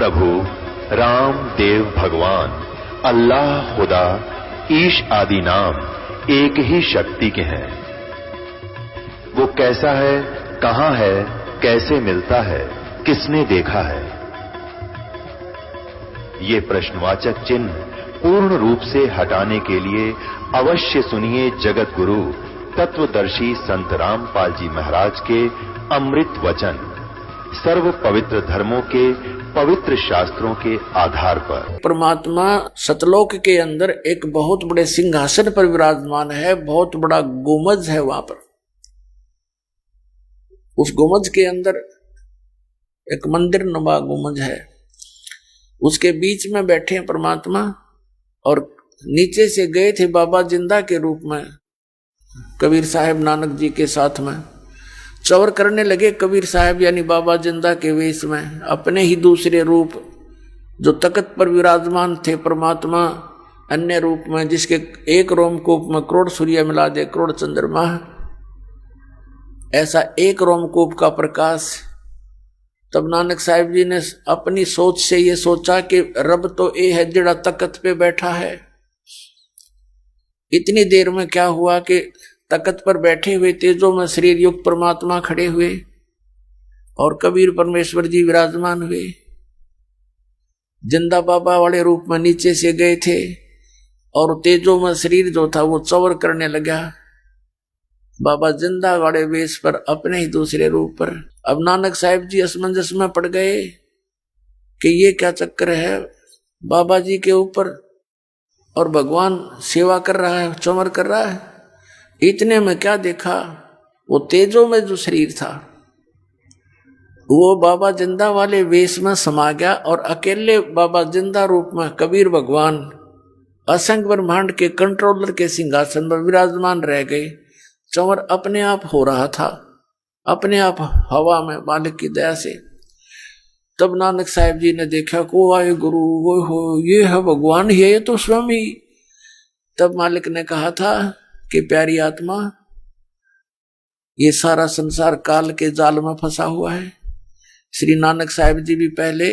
प्रभु राम देव भगवान अल्लाह खुदा ईश आदि नाम एक ही शक्ति के हैं। वो कैसा है, कहां है, कैसे मिलता है, किसने देखा है? ये प्रश्नवाचक चिन्ह पूर्ण रूप से हटाने के लिए अवश्य सुनिए जगत गुरु तत्वदर्शी संत रामपाल जी महाराज के अमृत वचन, सर्व पवित्र धर्मों के पवित्र शास्त्रों के आधार पर। परमात्मा सतलोक के अंदर एक बहुत बड़े सिंहासन पर विराजमान है, बहुत बड़ा गुमज है वहां पर। उस गुमज के अंदर एक मंदिर नुमा गुमज है, उसके बीच में बैठे हैं परमात्मा, और नीचे से गए थे बाबा जिंदा के रूप में कबीर साहब नानक जी के साथ में। चौर करने लगे कबीर साहब यानी बाबा जिंदा के वेश में, अपने ही दूसरे रूप जो तख्त पर विराजमान थे परमात्मा अन्य रूप में, जिसके एक रोमकूप में करोड़ सूर्य मिला दे करोड़ चंद्रमा, ऐसा एक रोमकूप का प्रकाश। तब नानक साहिब जी ने अपनी सोच से ये सोचा कि रब तो ये है जड़ा तख्त पे बैठा है। इतनी देर में क्या हुआ कि तख्त पर बैठे हुए तेजो में शरीर युक्त परमात्मा खड़े हुए और कबीर परमेश्वर जी विराजमान हुए। जिंदा बाबा वाले रूप में नीचे से गए थे और तेजो में शरीर जो था वो चौर करने लगा। बाबा जिंदा वाले वेश पर अपने ही दूसरे रूप पर। अब नानक साहिब जी असमंजस में पड़ गए कि ये क्या चक्कर है, बाबा जी के ऊपर और भगवान सेवा कर रहा है, चमर कर रहा है। इतने में क्या देखा, वो तेजो में जो शरीर था वो बाबा जिंदा वाले वेश में समा गया और अकेले बाबा जिंदा रूप में कबीर भगवान असंख्य ब्रह्मांड के कंट्रोलर के सिंहासन पर विराजमान रह गए। चमर अपने आप हो रहा था, अपने आप हवा में मालिक की दया से। तब नानक साहिब जी ने देखा को आए गुरु वो हो, ये है भगवान ही है, ये तो स्वयं ही। तब मालिक ने कहा था कि प्यारी आत्मा, ये सारा संसार काल के जाल में फंसा हुआ है। श्री नानक साहिब जी भी पहले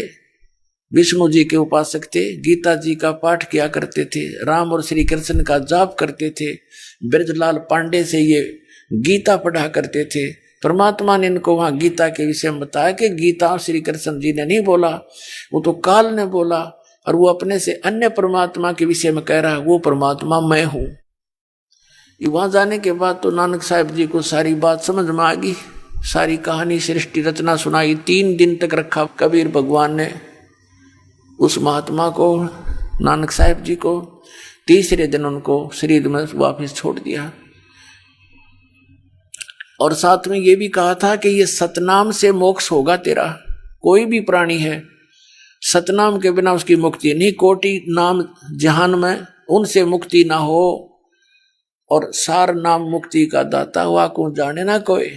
विष्णु जी के उपासक थे, गीता जी का पाठ किया करते थे, राम और श्री कृष्ण का जाप करते थे, ब्रजलाल पांडे से ये गीता पढ़ा करते थे। परमात्मा ने इनको वहां गीता के विषय में बताया कि गीता श्री कृष्ण जी ने नहीं बोला, वो तो काल ने बोला, और वो अपने से अन्य परमात्मा के विषय में कह रहा है, वो परमात्मा मैं हूं। वहां जाने के बाद तो नानक साहिब जी को सारी बात समझ में आ गई, सारी कहानी सृष्टि रचना सुनाई। 3 दिन तक रखा कबीर भगवान ने उस महात्मा को, नानक साहिब जी को। तीसरे दिन उनको शरीर में वापस छोड़ दिया और साथ में ये भी कहा था कि ये सतनाम से मोक्ष होगा तेरा। कोई भी प्राणी है सतनाम के बिना उसकी मुक्ति नहीं। कोटि नाम जहान में उनसे मुक्ति ना हो, और सार नाम मुक्ति का दाता हुआ को जाने ना कोई।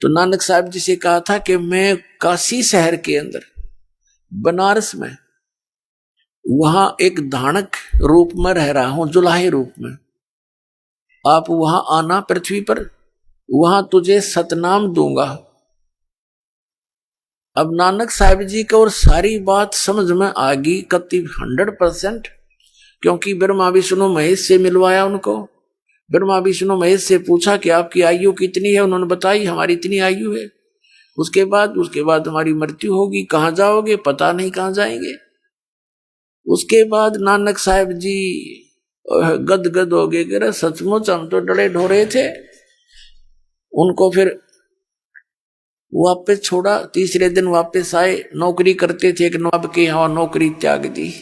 तो नानक साहब जी से कहा था कि मैं काशी शहर के अंदर बनारस में वहां एक धानक रूप में रह रहा हूं, जुलाहे रूप में। आप वहां आना पृथ्वी पर, वहां तुझे सतनाम दूंगा। अब नानक साहिब जी को और सारी बात समझ में आ गई कति 100%, क्योंकि ब्रह्मा विष्णु महेश से मिलवाया उनको। ब्रह्मा विष्णु महेश से पूछा कि आपकी आयु कितनी है, उन्होंने बताई हमारी इतनी आयु है। उसके बाद हमारी मृत्यु होगी, कहाँ जाओगे पता नहीं, कहाँ जाएंगे। उसके बाद नानक साहिब जी गदगद हो गए, सचमुच हम तो डरे ढोरे थे। उनको फिर वापस छोड़ा, तीसरे दिन वापस आए। नौकरी करते थे एक नवाब के यहाँ, नौकरी त्याग दी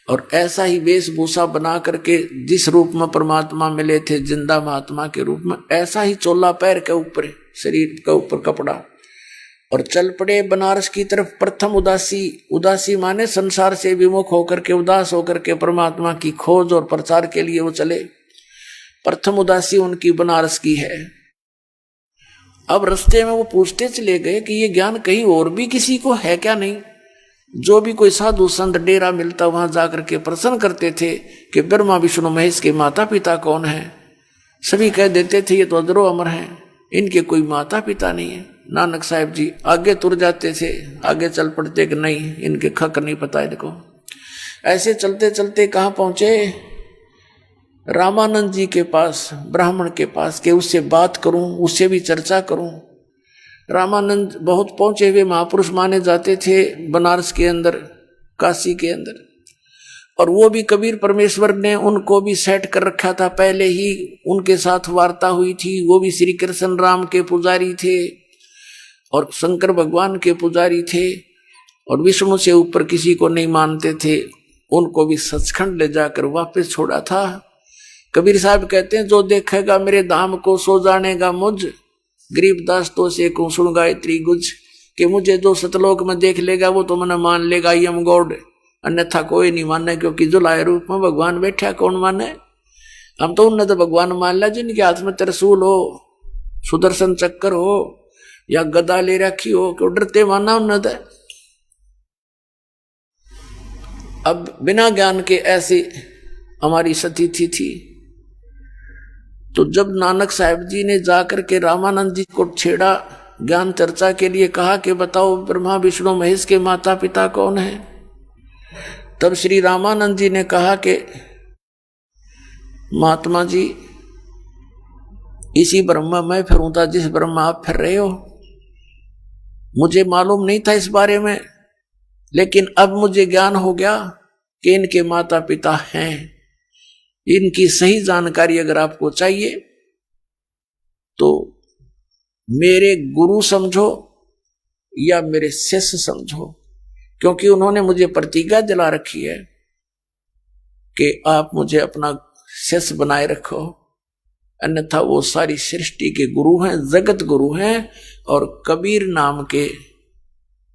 और ऐसा ही वेशभूषा बना करके जिस रूप में परमात्मा मिले थे जिंदा महात्मा के रूप में, ऐसा ही चोला पैर के ऊपर, शरीर के ऊपर कपड़ा, और चल पड़े बनारस की तरफ। प्रथम उदासी माने संसार से विमुख होकर के, उदास होकर के परमात्मा की खोज और प्रचार के लिए वो चले। प्रथम उदासी उनकी बनारस की है। अब रास्ते में वो पूछते चले गए कि ये ज्ञान कहीं और भी किसी को है क्या नहीं। जो भी कोई साधु संत डेरा मिलता वहां जाकर के प्रश्न करते थे कि ब्रह्मा विष्णु महेश के माता पिता कौन है। सभी कह देते थे ये तो अजरो अमर हैं, इनके कोई माता पिता नहीं है। नानक साहब जी आगे तुर जाते थे, आगे चल पड़ते कि नहीं इनके खक नहीं पता इनको। ऐसे चलते चलते कहाँ पहुंचे, रामानंद जी के पास, ब्राह्मण के पास, के उससे बात करूं, उससे भी चर्चा करूं। रामानंद बहुत पहुंचे हुए महापुरुष माने जाते थे बनारस के अंदर, काशी के अंदर, और वो भी कबीर परमेश्वर ने उनको भी सेट कर रखा था, पहले ही उनके साथ वार्ता हुई थी। वो भी श्री कृष्ण राम के पुजारी थे और शंकर भगवान के पुजारी थे, और विष्णु से ऊपर किसी को नहीं मानते थे। उनको भी सचखंड ले जाकर वापस छोड़ा था। कबीर साहब कहते हैं, जो देखेगा मेरे धाम को सो जानेगा मुझ, गरीबदास तो से को सुन गायत्री गुज, कि मुझे जो सतलोक में देख लेगा वो तो मैंने मान लेगा यम गॉड, अन्यथा कोई नहीं माने, क्योंकि जुलाए रूप में भगवान बैठा कौन माने। हम तो उन्हें तो भगवान मान लिया जिनके हाथ में त्रिशूल हो, सुदर्शन चक्कर हो या गदा ले रखी हो, क्यों डरते माना उन्हें तो। अब बिना ज्ञान के ऐसी हमारी स्थिति थी। तो जब नानक साहब जी ने जाकर के रामानंद जी को छेड़ा, ज्ञान चर्चा के लिए कहा कि बताओ ब्रह्मा विष्णु महेश के माता पिता कौन है, तब श्री रामानंद जी ने कहा कि महात्मा जी इसी ब्रह्मा मैं फिरूं था जिस ब्रह्मा आप फिर रहे हो। मुझे मालूम नहीं था इस बारे में, लेकिन अब मुझे ज्ञान हो गया कि इनके माता पिता हैं। इनकी सही जानकारी अगर आपको चाहिए तो मेरे गुरु समझो या मेरे शिष्य समझो, क्योंकि उन्होंने मुझे प्रतिज्ञा दिला रखी है कि आप मुझे अपना शिष्य बनाए रखो, अन्यथा वो सारी सृष्टि के गुरु हैं, जगत गुरु हैं। और कबीर नाम के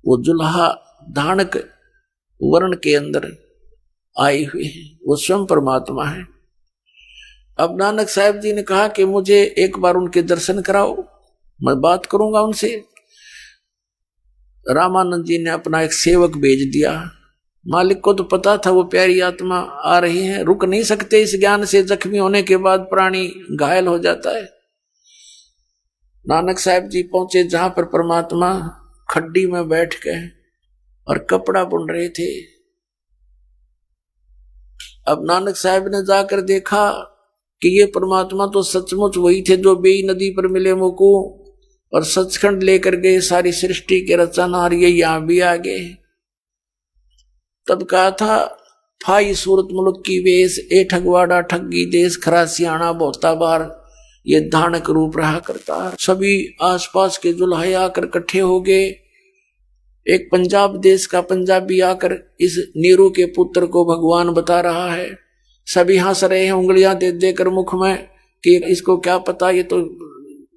वो जुल्हा धानक वर्ण के अंदर आए हुए हैं, वो स्वयं परमात्मा है। अब नानक साहब जी ने कहा कि मुझे एक बार उनके दर्शन कराओ, मैं बात करूंगा उनसे। रामानंद जी ने अपना एक सेवक भेज दिया। मालिक को तो पता था वो प्यारी आत्मा आ रही है, रुक नहीं सकते इस ज्ञान से, जख्मी होने के बाद प्राणी घायल हो जाता है। नानक साहब जी पहुंचे जहां पर परमात्मा खड्डी में बैठ गए और कपड़ा बुन रहे थे। अब नानक साहब ने जाकर देखा कि ये परमात्मा तो सचमुच वही थे जो बेई नदी पर मिले मुको और सचखंड लेकर गए सारी सृष्टि के रचनहार, ये यहां भी आ गए। तब कहा था, फाई सूरत मुल्क की वेश, ए ठगवाड़ा ठगी देश, खरा सियाणा बहुता बार, ये धानक रूप रहा करता। सभी आसपास के जुल्हे आकर इकट्ठे हो गए। एक पंजाब देश का पंजाबी आकर इस नीरू के पुत्र को भगवान बता रहा है। सभी हंस रहे हैं उंगलियां दे देकर मुख में कि इसको क्या पता, ये तो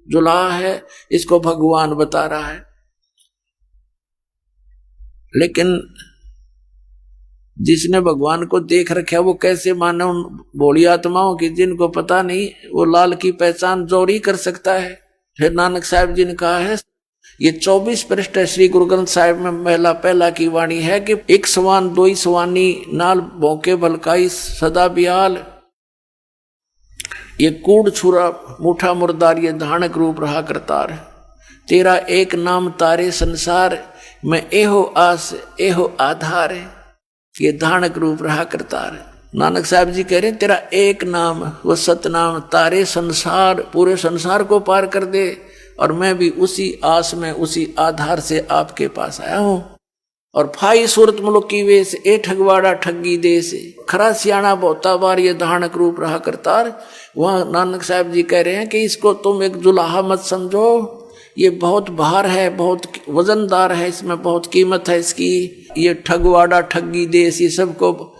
जुल्हा है, इसको भगवान बता रहा है। लेकिन जिसने भगवान को देख रखा वो कैसे माने उन भोली आत्माओं की जिनको पता नहीं, वो लाल की पहचान जोर ही कर सकता है। फिर नानक साहब जी ने कहा है, ये 24 पृष्ठ श्री गुरु ग्रंथ साहिब में महिला पहला की वाणी है कि एक सवान दोई सवानी नाल भौके भलकाई सदा बियाल, ये कूड़ छुरा मुठा मुर्दार, ये धानक रूप रहा करतार, तेरा एक नाम तारे संसार में एहो आस एहो आधार, ये धानक रूप रहा करतार। नानक साहब जी कह रहे हैं तेरा एक नाम वो सतनाम तारे संसार, पूरे संसार को पार कर दे, और मैं भी उसी आस में उसी आधार से आपके पास आया हूं। और फाई सूरत मुल्क की वेश, ए ठगवाड़ा ठगी देश, खरा सियाणा बहुता बार, ये धानक रूप रहा करतार। वहां नानक साहब जी कह रहे हैं कि इसको तुम एक जुलाहा मत समझो, ये बहुत भार है, बहुत वजनदार है, इसमें बहुत कीमत है इसकी। ये ठगवाड़ा ठगी देश, ये सबको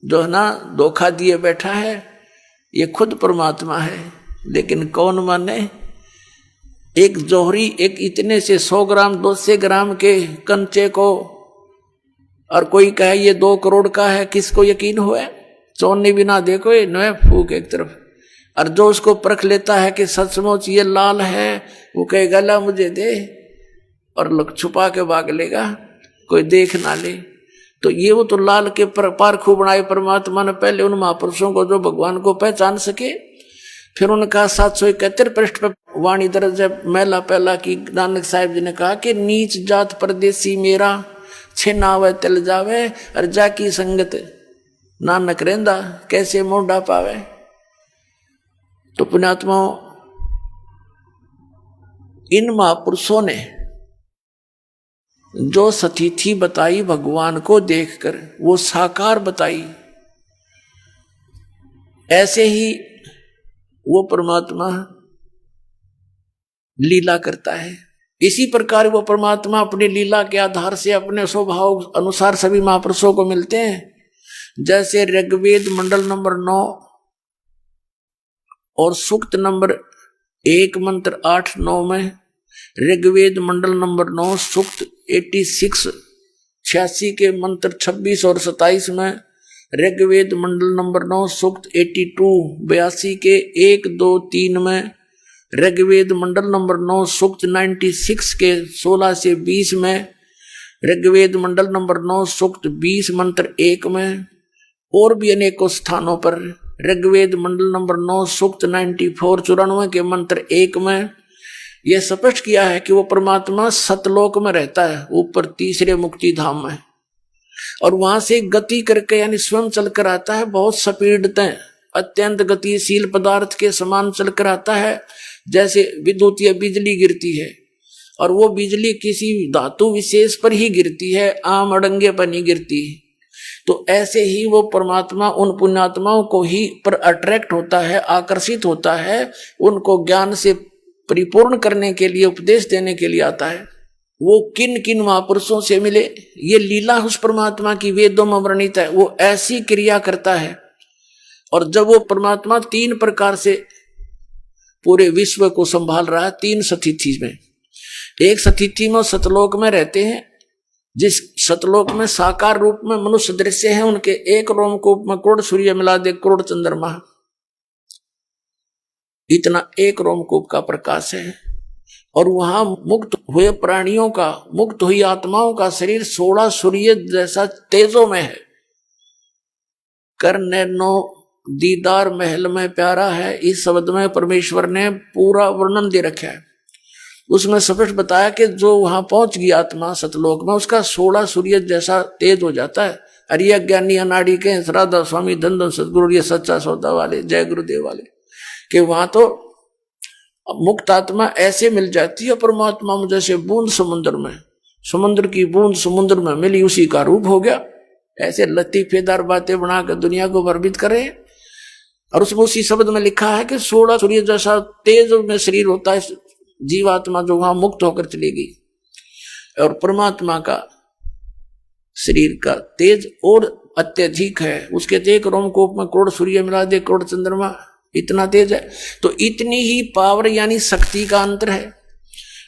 जो है ना धोखा दिए बैठा है, ये खुद परमात्मा है। लेकिन कौन माने? एक जोहरी, एक इतने से 100 ग्राम 200 ग्राम के कंचे को, और कोई कहे ये 2 करोड़ का है, किसको यकीन हुआ? चौनी बिना देखो ये नए फूक एक तरफ। और जो उसको परख लेता है कि सचमुच ये लाल है, वो कहेगा ला मुझे दे, और लोग छुपा के भाग लेगा, कोई देख ना ले। तो ये वो तो लाल के पार खूब बनाए परमात्मा ने पहले उन महापुरुषों को जो भगवान को पहचान सके। फिर उनका 771 पृष्ठ पर वाणी दर्ज है महिला पहला की नानक साहिब जी ने कहा कि नीच जात परदेसी मेरा छे नावे तल जावे और जाकी संगत नानक रेंदा कैसे मोढ़ा पावे। तो पुण्यात्माओं, इन महापुरुषों ने जो सतिथि बताई भगवान को देखकर वो साकार बताई, ऐसे ही वो परमात्मा लीला करता है। इसी प्रकार वो परमात्मा अपनी लीला के आधार से अपने स्वभाव अनुसार सभी महापुरुषों को मिलते हैं। जैसे ऋग्वेद मंडल नंबर 9 और सूक्त नंबर 1 मंत्र 8-9 में, ऋग्वेद मंडल नंबर 9 सूक्त 86 के मंत्र 26 और 27 में, ऋग्वेद मंडल नंबर 9 सूक्त 82 के 1, 2, 3 में, ऋग्वेद मंडल नंबर 9 सूक्त 96 के 16 से 20 में, ऋग्वेद मंडल नंबर 9 सूक्त 20 मंत्र 1 में, और भी अनेकों स्थानों पर ऋग्वेद मंडल नंबर 9 सूक्त 94 के मंत्र 1 में यह स्पष्ट किया है कि वो परमात्मा सतलोक में रहता है, ऊपर तीसरे मुक्ति धाम में, और वहां से गति करके यानी स्वयं चलकर आता है। बहुत स्पीडतें अत्यंत गतिशील पदार्थ के समान चलकर आता है, जैसे विद्युत या बिजली गिरती है, और वो बिजली किसी धातु विशेष पर ही गिरती है, आम अड़ंगे पर नहीं गिरती। तो ऐसे ही वो परमात्मा उन पुण्यात्माओं को ही पर अट्रैक्ट होता है, आकर्षित होता है, उनको ज्ञान से परिपूर्ण करने के लिए, उपदेश देने के लिए आता है। वो किन किन महापुरुषों से मिले, ये लीला उस परमात्मा की वेदों में वर्णित है। वो ऐसी क्रिया करता है, और जब वो परमात्मा 3 प्रकार से पूरे विश्व को संभाल रहा है, 3 सतिथि में। एक सतिथि में सतलोक में रहते हैं, जिस सतलोक में साकार रूप में मनुष्य दृश्य है, उनके एक रोमकूप में करोड़ सूर्य मिला दे करोड़ चंद्रमा, इतना एक रोमकूप का प्रकाश है। और वहां मुक्त हुए प्राणियों का, मुक्त हुई आत्माओं का शरीर 16 सूर्य जैसा तेजों में है। कर नैनो दीदार महल में प्यारा है, इस शब्द में परमेश्वर ने पूरा वर्णन दे रखा है। उसमें स्पष्ट बताया कि जो वहां पहुंच गई आत्मा सतलोक में, उसका 16 सूर्य जैसा तेज हो जाता है। अरिया ज्ञानी अनाड़ी के राधा स्वामी धन सदगुरु, ये सच्चा सौदा वाले, जय गुरुदेव वाले, कि वहां तो मुक्त आत्मा ऐसे मिल जाती है परमात्मा में, जैसे बूंद समुद्र में, समुद्र की बूंद समुद्र में मिली, उसी का रूप हो गया। ऐसे लतीफेदार बातें बनाकर दुनिया को भ्रमित करे। और उसमें उसी शब्द में लिखा है कि 16 सूर्य जैसा तेज में शरीर होता है जीवात्मा, जो वहां मुक्त होकर चलेगी। और परमात्मा का शरीर का तेज और अत्यधिक है, उसके तो एक रोमकूप में करोड़ सूर्य मिला दे करोड़ चंद्रमा, इतना तेज है। तो इतनी ही पावर यानी शक्ति का अंतर है।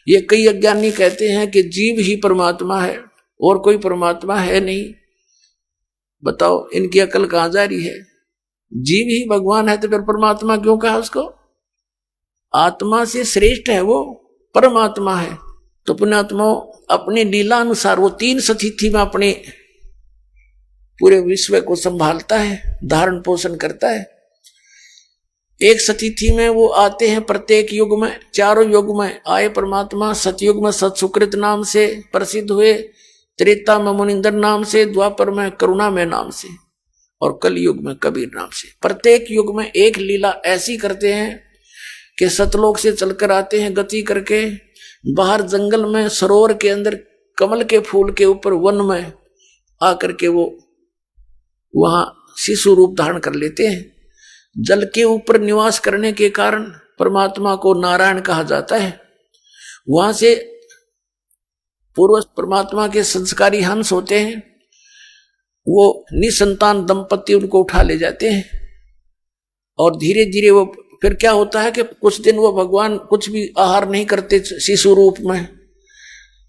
ये कई अज्ञानी कहते हैं कि जीव ही परमात्मा है और कोई परमात्मा है नहीं। बताओ इनकी अकल कहां जा रही है? जीव ही भगवान है तो फिर परमात्मा क्यों कहा उसको? आत्मा से श्रेष्ठ है वो, परमात्मा है। तो पुण्यात्मा अपनी लीला अनुसार वो 3 सतिथि में अपने पूरे विश्व को संभालता है, धारण पोषण करता है। एक सतिथि में वो आते हैं प्रत्येक युग में, चारों युग में आए परमात्मा। सतयुग में सत्सुकृत नाम से प्रसिद्ध हुए, त्रेता में मुनिंदर नाम से, द्वापर में करुणा में नाम से, और कलयुग में कबीर नाम से। प्रत्येक युग में एक लीला ऐसी करते हैं कि सतलोक से चलकर आते हैं गति करके, बाहर जंगल में सरोवर के अंदर कमल के फूल के ऊपर वन में आकर के वो वहां शिशु रूप धारण कर लेते हैं। जल के ऊपर निवास करने के कारण परमात्मा को नारायण कहा जाता है। वहां से पूर्व परमात्मा के संस्कारी हंस होते हैं, वो निसंतान दंपति उनको उठा ले जाते हैं। और धीरे धीरे वो फिर क्या होता है कि कुछ दिन वो भगवान कुछ भी आहार नहीं करते शिशु रूप में,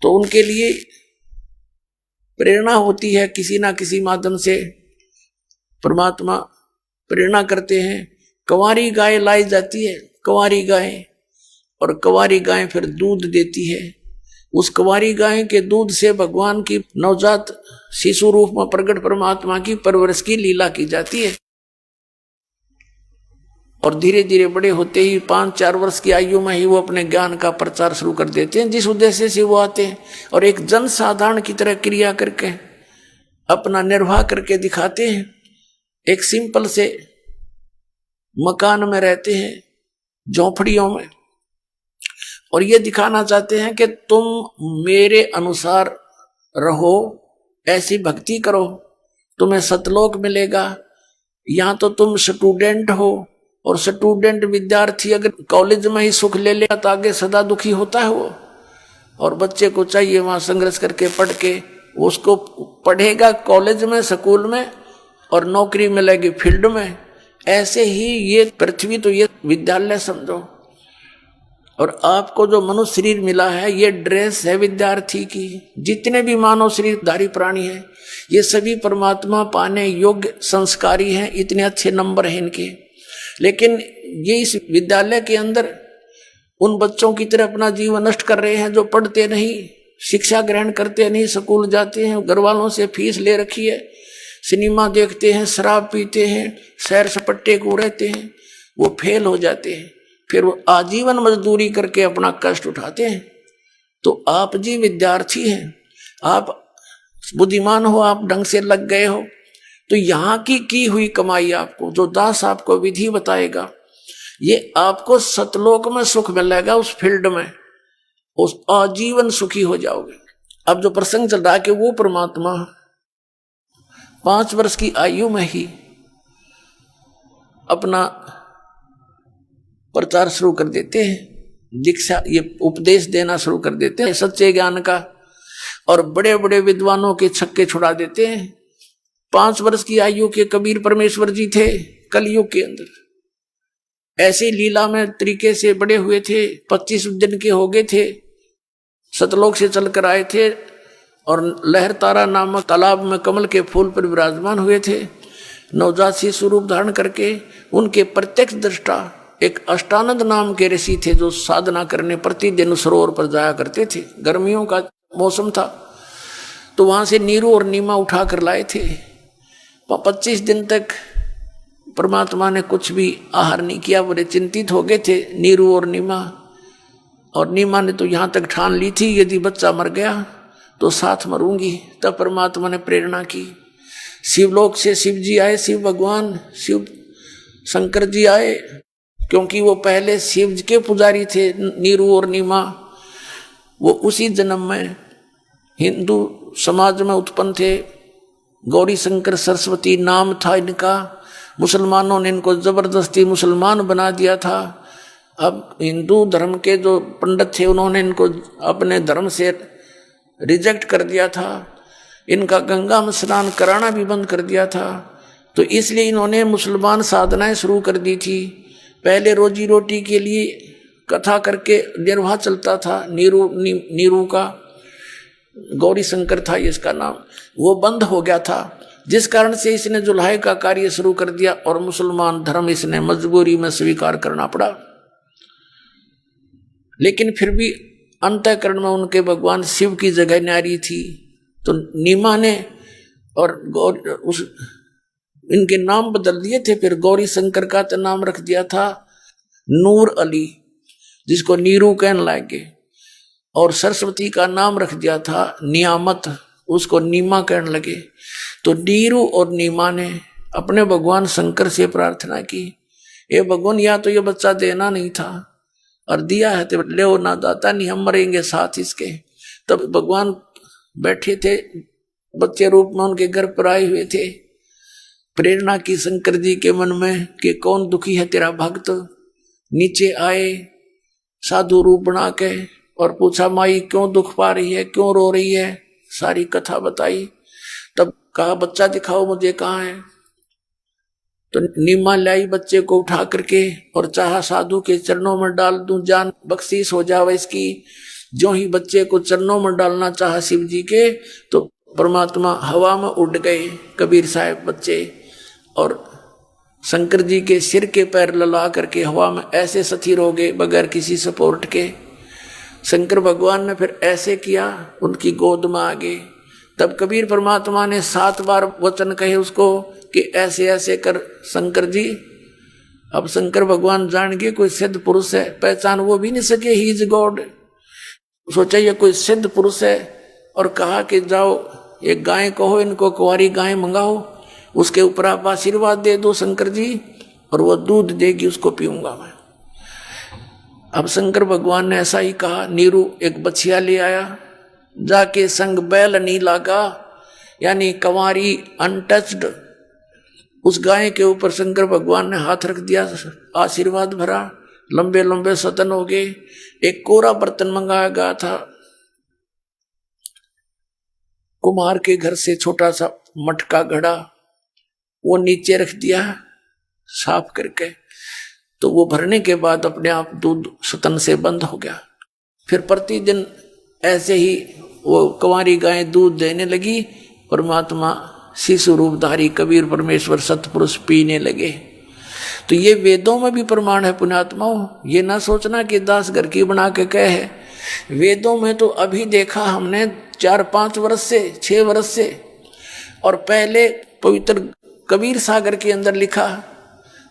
तो उनके लिए प्रेरणा होती है, किसी ना किसी माध्यम से परमात्मा प्रेरणा करते हैं। कंवारी गाय लाई जाती है, कंवारी गाय, और कंवारी गाय फिर दूध देती है। उस कंवारी गाय के दूध से भगवान की नवजात शिशु रूप में प्रकट परमात्मा की परवरिश की लीला की जाती है। और धीरे धीरे बड़े होते ही 5-4 वर्ष की आयु में ही वो अपने ज्ञान का प्रचार शुरू कर देते हैं, जिस उद्देश्य से वो आते हैं, और एक जन साधारण की तरह क्रिया करके अपना निर्वाह करके दिखाते हैं। एक सिंपल से मकान में रहते हैं, झोंपड़ियों में, और ये दिखाना चाहते हैं कि तुम मेरे अनुसार रहो, ऐसी भक्ति करो, तुम्हें सतलोक मिलेगा। यहाँ तो तुम स्टूडेंट हो, और स्टूडेंट विद्यार्थी अगर कॉलेज में ही सुख ले लेगा तो आगे सदा दुखी होता है वो। और बच्चे को चाहिए वहाँ संघर्ष करके पढ़ के, उसको पढ़ेगा कॉलेज में, स्कूल में, और नौकरी मिलेगी फील्ड में। ऐसे ही ये पृथ्वी तो ये विद्यालय समझो, और आपको जो मनुष्य शरीर मिला है ये ड्रेस है विद्यार्थी की। जितने भी मानव शरीरधारी प्राणी हैं ये सभी परमात्मा पाने योग्य संस्कारी हैं, इतने अच्छे नंबर हैं इनके। लेकिन ये इस विद्यालय के अंदर उन बच्चों की तरह अपना जीवन नष्ट कर रहे हैं जो पढ़ते नहीं, शिक्षा ग्रहण करते नहीं, स्कूल जाते हैं, घर वालों से फीस ले रखी है, सिनेमा देखते हैं, शराब पीते हैं, सैर सपट्टे को रहते हैं, वो फेल हो जाते हैं, फिर वो आजीवन मजदूरी करके अपना कष्ट उठाते हैं। तो आप जी विद्यार्थी हैं, आप बुद्धिमान हो, आप ढंग से लग गए हो, तो यहाँ की हुई कमाई आपको, जो दास आपको विधि बताएगा, ये आपको सतलोक में सुख मिलेगा, उस फील्ड में उस आजीवन सुखी हो जाओगे। अब जो प्रसंग चल रहा है कि वो परमात्मा 5 वर्ष की आयु में ही अपना प्रचार शुरू कर देते हैं, दीक्षा ये उपदेश देना शुरू कर देते हैं सच्चे ज्ञान का, और बड़े बड़े विद्वानों के छक्के छुड़ा देते हैं। 5 वर्ष की आयु के कबीर परमेश्वर जी थे कलयुग के अंदर, ऐसे लीला में तरीके से बड़े हुए थे। 25 दिन के हो गए थे, सतलोक से चलकर आए थे, और लहर तारा नामक तालाब में कमल के फूल पर विराजमान हुए थे, नवजात से स्वरूप धारण करके। उनके प्रत्यक्ष दृष्टा एक अष्टानंद नाम के ऋषि थे जो साधना करने प्रतिदिन सरोवर पर जाया करते थे। गर्मियों का मौसम था तो वहां से नीरू और नीमा उठा कर लाए थे। 25 दिन तक परमात्मा ने कुछ भी आहार नहीं किया, बड़े चिंतित हो गए थे नीरू और नीमा। और नीमा ने तो यहाँ तक ठान ली थी यदि बच्चा मर गया तो साथ मरूंगी। तब परमात्मा ने प्रेरणा की, शिवलोक से शिव जी आए, शिव भगवान शिव शंकर जी आए, क्योंकि वो पहले शिव जी के पुजारी थे नीरू और नीमा। वो उसी जन्म में हिंदू समाज में उत्पन्न थे। गौरी शंकर सरस्वती नाम था इनका। मुसलमानों ने इनको जबरदस्ती मुसलमान बना दिया था। अब हिंदू धर्म के जो पंडित थे उन्होंने इनको अपने धर्म से रिजेक्ट कर दिया था। इनका गंगा में स्नान कराना भी बंद कर दिया था। तो इसलिए इन्होंने मुसलमान साधनाएं शुरू कर दी थी। पहले रोजी रोटी के लिए कथा करके निर्वाह चलता था। नीरू का गौरी शंकर था इसका नाम, वो बंद हो गया था, जिस कारण से इसने जुल्हाई का कार्य शुरू कर दिया और मुसलमान धर्म इसने मजबूरी में स्वीकार करना पड़ा। लेकिन फिर भी अंतःकरण में उनके भगवान शिव की जगह न्यारी थी। तो नीमा ने और इनके नाम बदल दिए थे। फिर गौरी शंकर का तो नाम रख दिया था नूर अली, जिसको नीरू कहने लगे, और सरस्वती का नाम रख दिया था नियामत, उसको नीमा कहने लगे। तो नीरू और नीमा ने अपने भगवान शंकर से प्रार्थना की, ये भगवान या तो ये बच्चा देना नहीं था और दिया है तो ले ना दाता नहीं, हम मरेंगे साथ इसके। तब भगवान बैठे थे बच्चे रूप में, उनके घर पर आए हुए थे। प्रेरणा की शंकर जी के मन में कि कौन दुखी है तेरा भक्त। नीचे आए साधु रूप बना के और पूछा माई क्यों दुख पा रही है, क्यों रो रही है, सारी कथा बताई। तब कहा बच्चा दिखाओ मुझे कहाँ है। तो नीमा लाई बच्चे को उठा करके और चाहा साधु के चरणों में डाल दूं, जान बख्शीश हो जावे इसकी। जो ही बच्चे को चरणों में डालना चाहा शिव जी के, तो परमात्मा हवा में उड़ गए कबीर साहब बच्चे, और शंकर जी के सिर के पैर लला करके हवा में ऐसे स्थिर हो गए बगैर किसी सपोर्ट के। शंकर भगवान ने फिर ऐसे किया, उनकी गोद में आ गए। तब कबीर परमात्मा ने 7 बार वचन कहे उसको कि ऐसे ऐसे कर शंकर जी अब शंकर भगवान जान के कोई सिद्ध पुरुष है, पहचान वो भी नहीं सके, ही इज गॉड। सोचा ये कोई सिद्ध पुरुष है और कहा कि जाओ एक गाय कहो, इनको कुंवारी गाय मंगाओ, उसके ऊपर आप आशीर्वाद दे दो शंकर जी, और वो दूध देगी, उसको पीऊंगा मैं। अब शंकर भगवान ने ऐसा ही कहा। नीरू एक बछिया ले आया, जाके संग बैल नहीं लागा, यानी कंवारी अनटच्ड, उस गाय के ऊपर शंकर भगवान ने हाथ रख दिया, आशीर्वाद भरा, लंबे लंबे सतन हो गए। एक कोरा बर्तन मंगाया गया था कुम्हार के घर से, छोटा सा मटका घड़ा, वो नीचे रख दिया साफ करके, तो वो भरने के बाद अपने आप दूध सतन से बंद हो गया। फिर प्रतिदिन ऐसे ही वो कुंवारी गाय दूध देने लगी, परमात्मा शिशु रूपधारी कबीर परमेश्वर सतपुरुष पीने लगे। तो ये वेदों में भी प्रमाण है पुण्यात्माओं, ये ना सोचना कि दास घर की बना के कहे है, वेदों में तो अभी देखा हमने 4-5 वर्ष से 6 वर्ष से, और पहले पवित्र कबीर सागर के अंदर लिखा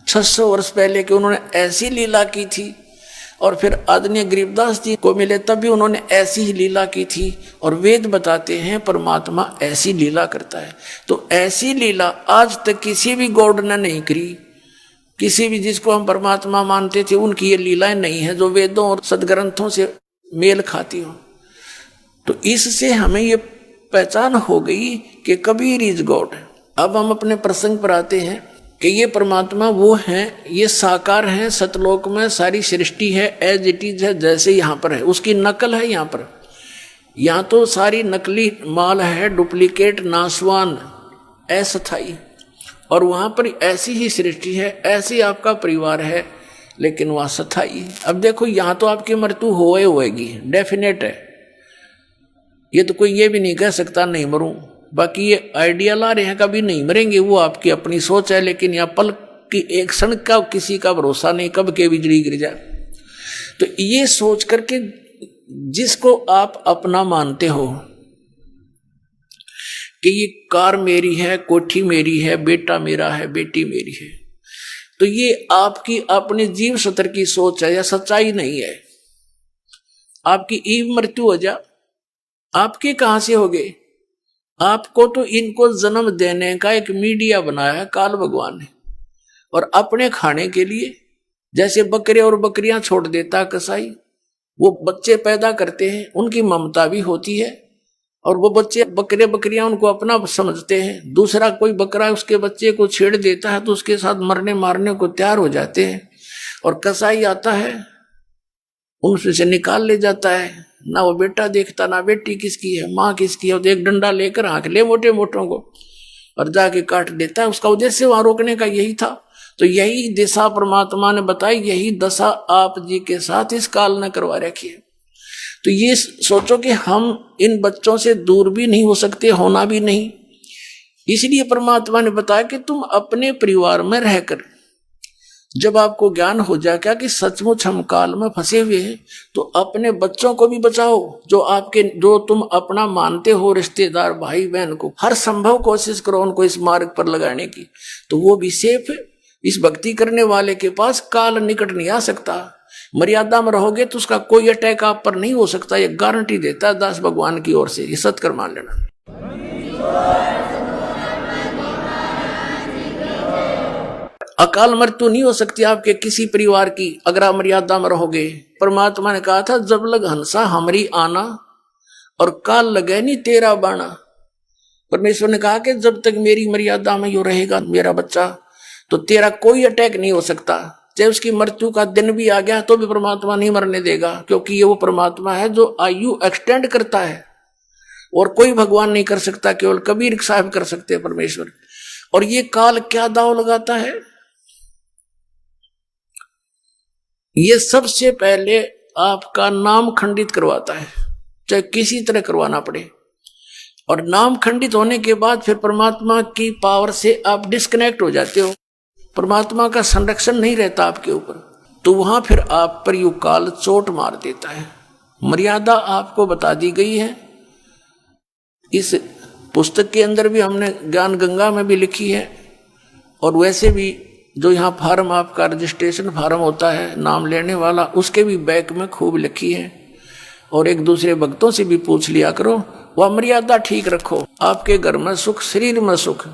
600 वर्ष पहले कि उन्होंने ऐसी लीला की थी, और फिर आदरणीय गरीबदास जी को मिले तब भी उन्होंने ऐसी ही लीला की थी, और वेद बताते हैं परमात्मा ऐसी लीला करता है। तो ऐसी लीला आज तक किसी भी गॉड ने नहीं करी, किसी भी जिसको हम परमात्मा मानते थे उनकी ये लीलाएं नहीं है जो वेदों और सदग्रंथों से मेल खाती हो। तो इससे हमें ये पहचान हो गई कि कबीर इज गॉड। अब हम अपने प्रसंग पर आते हैं कि ये परमात्मा वो हैं, ये साकार हैं, सतलोक में सारी सृष्टि है, एज इट इज है, जैसे यहाँ पर है, उसकी नकल है यहाँ पर। यहाँ तो सारी नकली माल है, डुप्लीकेट, नासवान, अस्थाई, और वहाँ पर ऐसी ही सृष्टि है, ऐसी आपका परिवार है, लेकिन वहाँ स्थाई। अब देखो यहाँ तो आपकी मृत्यु होएगी, डेफिनेट है, ये तो कोई ये भी नहीं कह सकता नहीं मरूं। बाकी ये आइडिया ला रहे हैं कभी नहीं मरेंगे, वो आपकी अपनी सोच है, लेकिन यहाँ पल की एक क्षण का किसी का भरोसा नहीं, कब के बिजली गिर जाए। तो ये सोच करके जिसको आप अपना मानते हो कि ये कार मेरी है, कोठी मेरी है, बेटा मेरा है, बेटी मेरी है, तो ये आपकी अपने जीव सत्र की सोच है या सच्चाई नहीं है। आपकी ईव मृत्यु हो जा, आपके कहां से हो गए? आपको तो इनको जन्म देने का एक मीडिया बनाया है काल भगवान ने, और अपने खाने के लिए, जैसे बकरे और बकरियां छोड़ देता कसाई, वो बच्चे पैदा करते हैं, उनकी ममता भी होती है, और वो बच्चे बकरे बकरियां उनको अपना समझते हैं। दूसरा कोई बकरा उसके बच्चे को छेड़ देता है तो उसके साथ मरने मारने को तैयार हो जाते हैं, और कसाई आता है उनसे से निकाल ले जाता है, ना वो बेटा देखता ना बेटी किसकी है, माँ किसकी है, तो एक डंडा लेकर हाँक ले मोटे मोटों को और जाके काट देता है। उसका उद्देश्य वहां रोकने का यही था। तो यही दिशा परमात्मा ने बताई, यही दशा आप जी के साथ इस काल ने करवा रखी है। तो ये सोचो कि हम इन बच्चों से दूर भी नहीं हो सकते, होना भी नहीं, इसलिए परमात्मा ने बताया कि तुम अपने परिवार में रहकर जब आपको ज्ञान हो जाएगा कि सचमुच हम काल में फंसे हुए हैं, तो अपने बच्चों को भी बचाओ, जो तुम अपना मानते हो, रिश्तेदार भाई बहन को हर संभव कोशिश करो उनको इस मार्ग पर लगाने की, तो वो भी सेफ है। इस भक्ति करने वाले के पास काल निकट नहीं आ सकता। मर्यादा में रहोगे तो उसका कोई अटैक आप पर नहीं हो सकता, ये गारंटी देता है दास भगवान की ओर से, ये सत्कर मान लेना। अकाल मृत्यु नहीं हो सकती आपके किसी परिवार की अगर आप मर्यादा में रहोगे। परमात्मा ने कहा था, जब लग हंसा हमारी आना और काल लगे नहीं तेरा बाणा। परमेश्वर ने कहा कि जब तक मेरी मर्यादा में यो रहेगा मेरा बच्चा, तो तेरा कोई अटैक नहीं हो सकता। चाहे उसकी मृत्यु का दिन भी आ गया तो भी परमात्मा नहीं मरने देगा, क्योंकि ये वो परमात्मा है जो आयु एक्सटेंड करता है, और कोई भगवान नहीं कर सकता, केवल कबीर साहब कर सकते हैं परमेश्वर। और ये काल क्या दाव लगाता है? ये सबसे पहले आपका नाम खंडित करवाता है, चाहे किसी तरह करवाना पड़े, और नाम खंडित होने के बाद फिर परमात्मा की पावर से आप डिस्कनेक्ट हो जाते हो, परमात्मा का संरक्षण नहीं रहता आपके ऊपर, तो वहां फिर आप पर यू काल चोट मार देता है। मर्यादा आपको बता दी गई है, इस पुस्तक के अंदर भी हमने ज्ञान गंगा में भी लिखी है, और वैसे भी जो यहाँ फार्म आपका रजिस्ट्रेशन फार्म होता है नाम लेने वाला, उसके भी बैक में खूब लिखी है। और एक दूसरे भक्तों से भी पूछ लिया करो, वह मर्यादा ठीक रखो। आपके घर में सुख, शरीर में सुख,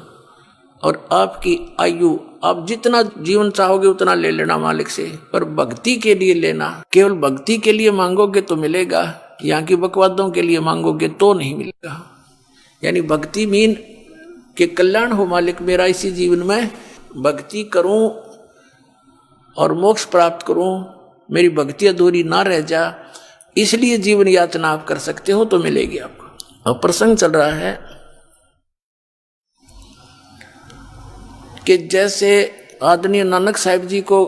और आपकी आयु, आप जितना जीवन चाहोगे उतना ले लेना मालिक से, पर भक्ति के लिए लेना। केवल भक्ति के लिए मांगोगे तो मिलेगा, यहाँ की बकवादों के लिए मांगोगे तो नहीं मिलेगा। यानी भक्ति मीन के कल्याण हो मालिक मेरा इसी जीवन में, भक्ति करूं और मोक्ष प्राप्त करूं, मेरी भक्ति अधूरी ना रह जा, इसलिए जीवन यातना आप कर सकते हो तो मिलेगी आपको। अब प्रसंग चल रहा है कि जैसे आदरणीय नानक साहिब जी को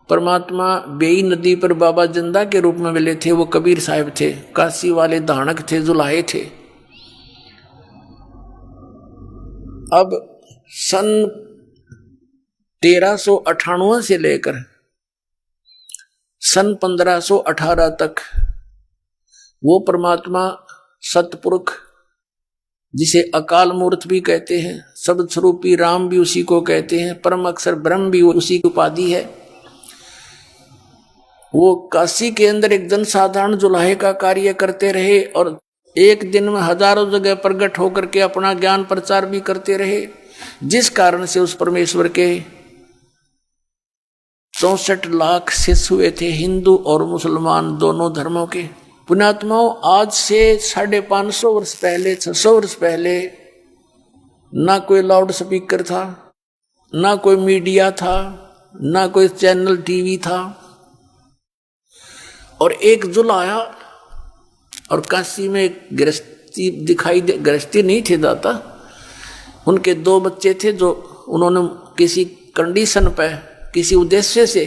परमात्मा बेई नदी पर बाबा जिंदा के रूप में मिले थे, वो कबीर साहिब थे, काशी वाले धानक थे, जुलाहे थे। अब सन 1398 से लेकर सन 1518 तक वो परमात्मा सतपुरुष, जिसे अकाल मूर्त भी कहते हैं, शब्द स्वरूपी राम भी उसी को कहते हैं, परम अक्षर ब्रह्म भी उसी की उपाधि है, वो काशी के अंदर एक जनसाधारण जुलाहे का कार्य करते रहे और एक दिन में हजारों जगह प्रकट होकर के अपना ज्ञान प्रचार भी करते रहे, जिस कारण से उस परमेश्वर के 64 लाख शिष्य हुए थे, हिंदू और मुसलमान दोनों धर्मों के। पुण्यात्माओं, आज से 550 वर्ष पहले, 600 वर्ष पहले ना कोई लाउड स्पीकर था, ना कोई मीडिया था, ना कोई चैनल टीवी था, और एक जुलाहा और काशी में एक गृहस्थी दिखाई दे, गृहस्थी नहीं थे दाता, उनके 2 बच्चे थे जो उन्होंने किसी कंडीशन पे, किसी उद्देश्य से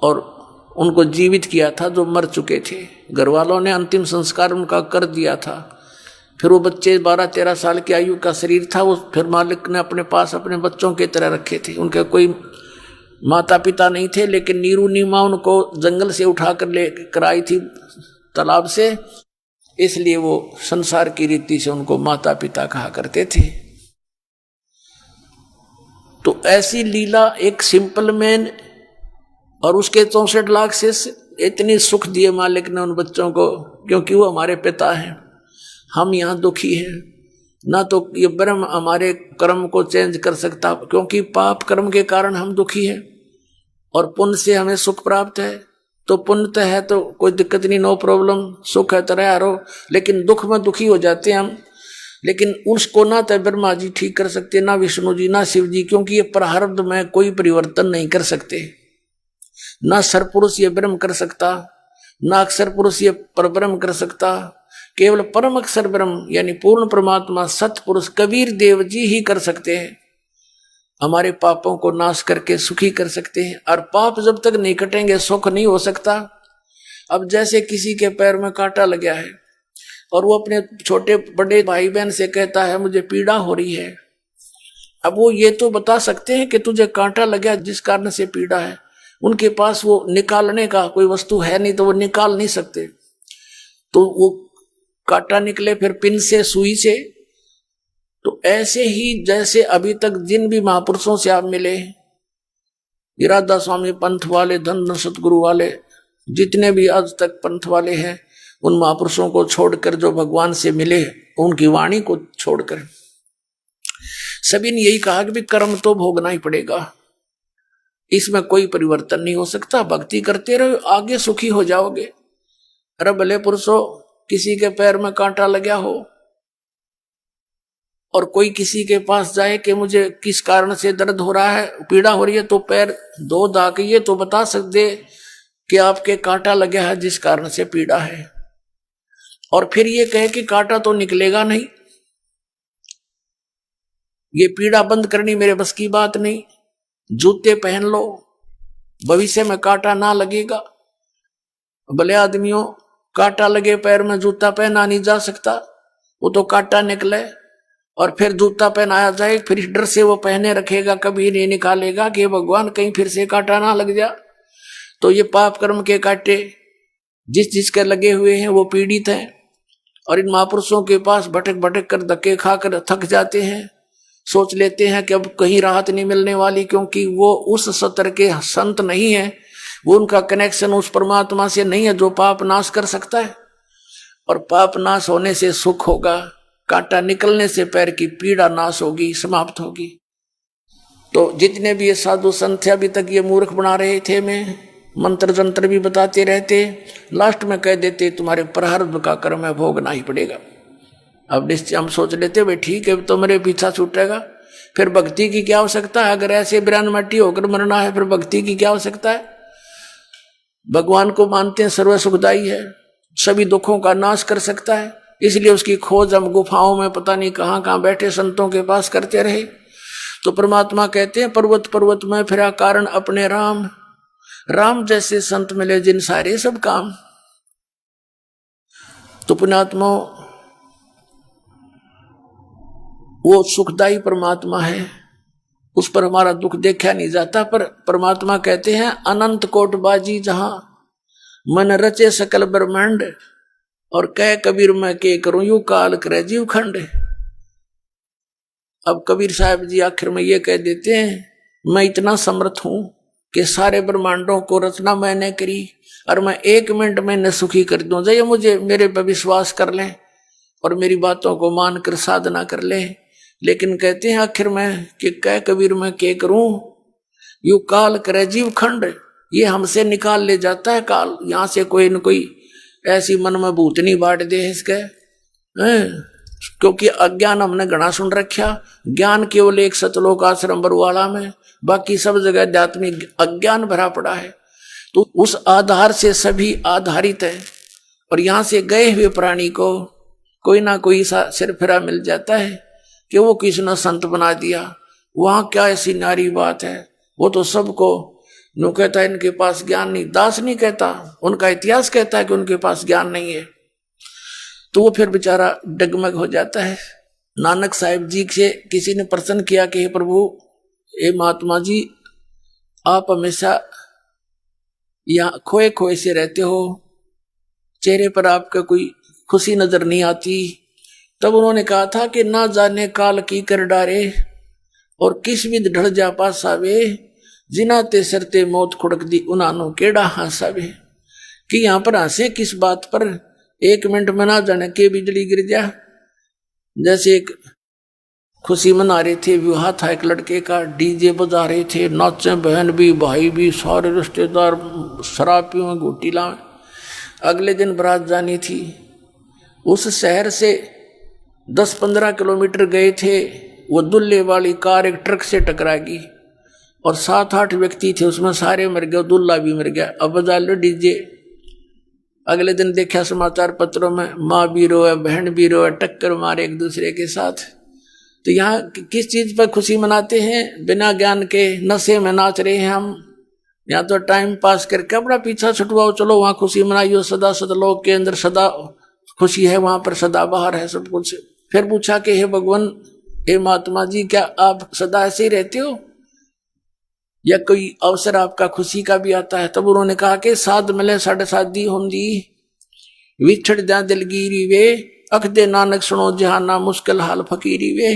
और उनको जीवित किया था, जो मर चुके थे। घर वालों ने अंतिम संस्कार उनका कर दिया था। फिर वो बच्चे 12-13 साल की आयु का शरीर था, वो फिर मालिक ने अपने पास अपने बच्चों की तरह रखे थे। उनके कोई माता पिता नहीं थे, लेकिन नीरू नीमा उनको जंगल से उठा कर ले कर आई थी, तालाब से, इसलिए वो संसार की रीति से उनको माता पिता कहा करते थे। तो ऐसी लीला एक सिंपल मैन और उसके 64 लाख से इतनी सुख दिए मालिक ने उन बच्चों को, क्योंकि वो हमारे पिता हैं। हम यहाँ दुखी हैं, ना तो ये ब्रह्म हमारे कर्म को चेंज कर सकता, क्योंकि पाप कर्म के कारण हम दुखी हैं, और पुण्य से हमें सुख प्राप्त है। तो पुण्य तो है तो कोई दिक्कत नहीं, नो प्रॉब्लम, सुख है तरह आरो, लेकिन दुख में दुखी हो जाते हैं हम। लेकिन उसको ना तो ब्रह्मा जी ठीक कर सकते, ना विष्णु जी, ना शिव जी, क्योंकि ये प्रारब्ध में कोई परिवर्तन नहीं कर सकते। ना सरपुरुष ये ब्रह्म कर सकता, ना अक्षर पुरुष ये परब्रह्म कर सकता, केवल परम अक्षर ब्रह्म यानी पूर्ण परमात्मा सतपुरुष कबीर देव जी ही कर सकते हैं। हमारे पापों को नाश करके सुखी कर सकते हैं, और पाप जब तक नहीं कटेंगे सुख नहीं हो सकता। अब जैसे किसी के पैर में कांटा लग गया है और वो अपने छोटे बड़े भाई बहन से कहता है मुझे पीड़ा हो रही है, अब वो ये तो बता सकते हैं कि तुझे कांटा लग गया जिस कारण से पीड़ा है, उनके पास वो निकालने का कोई वस्तु है नहीं, तो वो निकाल नहीं सकते। तो वो कांटा निकले फिर पिन से, सुई से। तो ऐसे ही जैसे अभी तक जिन भी महापुरुषों से आप मिले, इरादा स्वामी पंथ वाले, धन सतगुरु वाले, जितने भी आज तक पंथ वाले हैं, उन महापुरुषों को छोड़कर जो भगवान से मिले, उनकी वाणी को छोड़कर सभी ने यही कहा कि भी कर्म तो भोगना ही पड़ेगा, इसमें कोई परिवर्तन नहीं हो सकता। भक्ति करते रहो, आगे सुखी हो जाओगे। अरे भले पुरुषों, किसी के पैर में कांटा लगा हो और कोई किसी के पास जाए कि मुझे किस कारण से दर्द हो रहा है, पीड़ा हो रही है, तो पैर दो दाके ये तो बता सकते कि आपके कांटा लगा है जिस कारण से पीड़ा है, और फिर ये कहे कि कांटा तो निकलेगा नहीं, ये पीड़ा बंद करनी मेरे बस की बात नहीं, जूते पहन लो, भविष्य में कांटा ना लगेगा। भले आदमियों, कांटा लगे पैर में जूता पहना नहीं जा सकता, वो तो कांटा निकले और फिर जूता पहनाया जाए, फिर इस डर से वो पहने रखेगा, कभी नहीं निकालेगा कि भगवान कहीं फिर से कांटा ना लग जा। तो ये पाप कर्म के कांटे जिस जिसके लगे हुए हैं वो पीड़ित हैं, और इन महापुरुषों के पास भटक भटक कर धक्के खाकर थक जाते हैं, सोच लेते हैं कि अब कहीं राहत नहीं मिलने वाली, क्योंकि वो उस स्तर के संत नहीं है, वो उनका कनेक्शन उस परमात्मा से नहीं है जो पाप नाश कर सकता है। और पाप नाश होने से सुख होगा, कांटा निकलने से पैर की पीड़ा नाश होगी, समाप्त होगी। तो जितने भी ये साधु संत थे अभी तक ये मूर्ख बना रहे थे, मैं मंत्र जंत्र भी बताते रहते, लास्ट में कह देते तुम्हारे प्रारब्ध का कर्म है, भोगना ही पड़ेगा। अब निश्चय हम सोच लेते भाई ठीक है तो मेरे पीछा छूटेगा, फिर भक्ति की क्या आवश्यकता है? अगर ऐसे बिरान मट्टी होकर मरना है फिर भक्ति की क्या आवश्यकता है? भगवान को मानते हैं सर्व सुखदाई है, सभी दुखों का नाश कर सकता है, इसलिए उसकी खोज हम गुफाओं में पता नहीं कहां कहां बैठे संतों के पास करते रहे। तो परमात्मा कहते हैं पर्वत पर्वत में फिरा कारण अपने राम, राम जैसे संत मिले जिन सारे सब काम। तो पुण्यात्मा वो सुखदाई परमात्मा है, उस पर हमारा दुख देखा नहीं जाता। पर परमात्मा कहते हैं अनंत कोट बाजी जहां मन रचे सकल ब्रह्मांड, और कह कबीर मैं के करूं यू काल करे जीव खंड। अब कबीर साहब जी आखिर में ये कह देते हैं मैं इतना समर्थ हूं कि सारे ब्रह्मांडों को रचना मैंने करी और मैं 1 मिनट में न सुखी कर दूं। जय मुझे मेरे पर विश्वास कर लें और मेरी बातों को मानकर साधना कर ले। लेकिन कहते हैं आखिर में कि कह कबीर मैं के करूं यू काल करे जीव खंड, ये हमसे निकाल ले जाता है काल। यहां से कोई न कोई ऐसी मन में भूतनी बांट दे इसके, क्योंकि अज्ञान हमने घना सुन रखा। ज्ञान केवल एक सतलोक आश्रम बरवाला में, बाकी सब जगह आध्यात्मिक अज्ञान भरा पड़ा है। तो उस आधार से सभी आधारित है, और यहां से गए हुए प्राणी को कोई ना कोई सिर फिरा मिल जाता है कि वो किसी ने संत बना दिया। वहां क्या ऐसी नारी बात है, वो तो सबको नो कहता है इनके पास ज्ञान नहीं। दास नहीं कहता, उनका इतिहास कहता है कि उनके पास ज्ञान नहीं है। तो वो फिर बेचारा डगमग हो जाता है। नानक साहिब जी से किसी ने प्रश्न किया कि हे प्रभु, हे महात्मा जी, आप हमेशा यहाँ खोए खोए से रहते हो, चेहरे पर आपका कोई खुशी नजर नहीं आती। तब उन्होंने कहा था कि ना जाने काल की कर डारे और किस विध ढल जा पासावे, जिनाते सरते मौत खुड़क दी उनानो केड़ा हासावे। कि यहाँ पर हंसे किस बात पर, 1 मिनट में ना जाने के बिजली गिर जा। जैसे एक खुशी मना रहे थे, विवाह था एक लड़के का, डीजे बजा रहे थे, नाचे बहन भी भाई भी सारे रिश्तेदार, शराब पियो घूटी लाए। अगले दिन बारात जानी थी। उस शहर से 10-15 किलोमीटर गए थे, वो दुल्हे वाली कार एक ट्रक से टकरा गई और 7-8 व्यक्ति थे, उसमें सारे मर गए, दुल्हा भी मर गया। अब बजा लो डीजे। अगले दिन देखा समाचार पत्रों में, माँ भी रोए, बहन भी रोए, टक्कर मारे एक दूसरे के साथ। तो यहाँ किस चीज पर खुशी मनाते हैं? बिना ज्ञान के नशे में नाच रहे हैं हम। यहाँ तो टाइम पास करके अपना पीछा छुटवाओ, चलो वहां खुशी मनाइयो, सदा सतलोक के अंदर सदा खुशी है, वहां पर सदा बाहर है सब कुछ। फिर पूछा कि हे भगवान, हे महात्मा जी, क्या आप सदा ऐसे ही रहते हो या कोई अवसर आपका खुशी का भी आता है? तब उन्होंने कहा कि साध मिले साढ़े शादी होंगी, विछड़ जा दिलगिरी वे, अख दे नानक सुनो जहाना मुश्किल हाल फकीरी वे।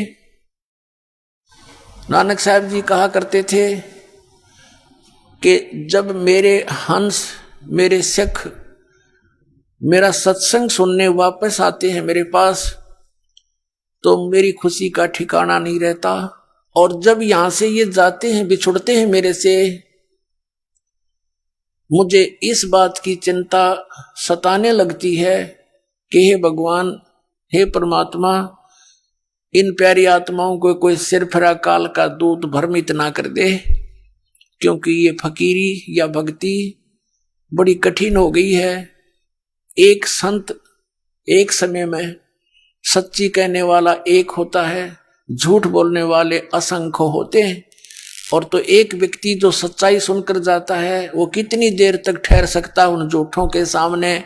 नानक साहब जी कहा करते थे कि जब मेरे हंस, मेरे सिख मेरा सत्संग सुनने वापस आते हैं मेरे पास, तो मेरी खुशी का ठिकाना नहीं रहता। और जब यहां से ये जाते हैं, बिछुड़ते हैं मेरे से, मुझे इस बात की चिंता सताने लगती है कि हे भगवान, हे परमात्मा, इन प्यारी आत्माओं को कोई सिर फिरा काल का दूत भ्रमित ना कर दे, क्योंकि ये फकीरी या भक्ति बड़ी कठिन हो गई है। एक संत एक समय में सच्ची कहने वाला एक होता है, झूठ बोलने वाले असंख्य होते हैं। और तो एक व्यक्ति जो सच्चाई सुनकर जाता है, वो कितनी देर तक ठहर सकता है उन झूठों के सामने,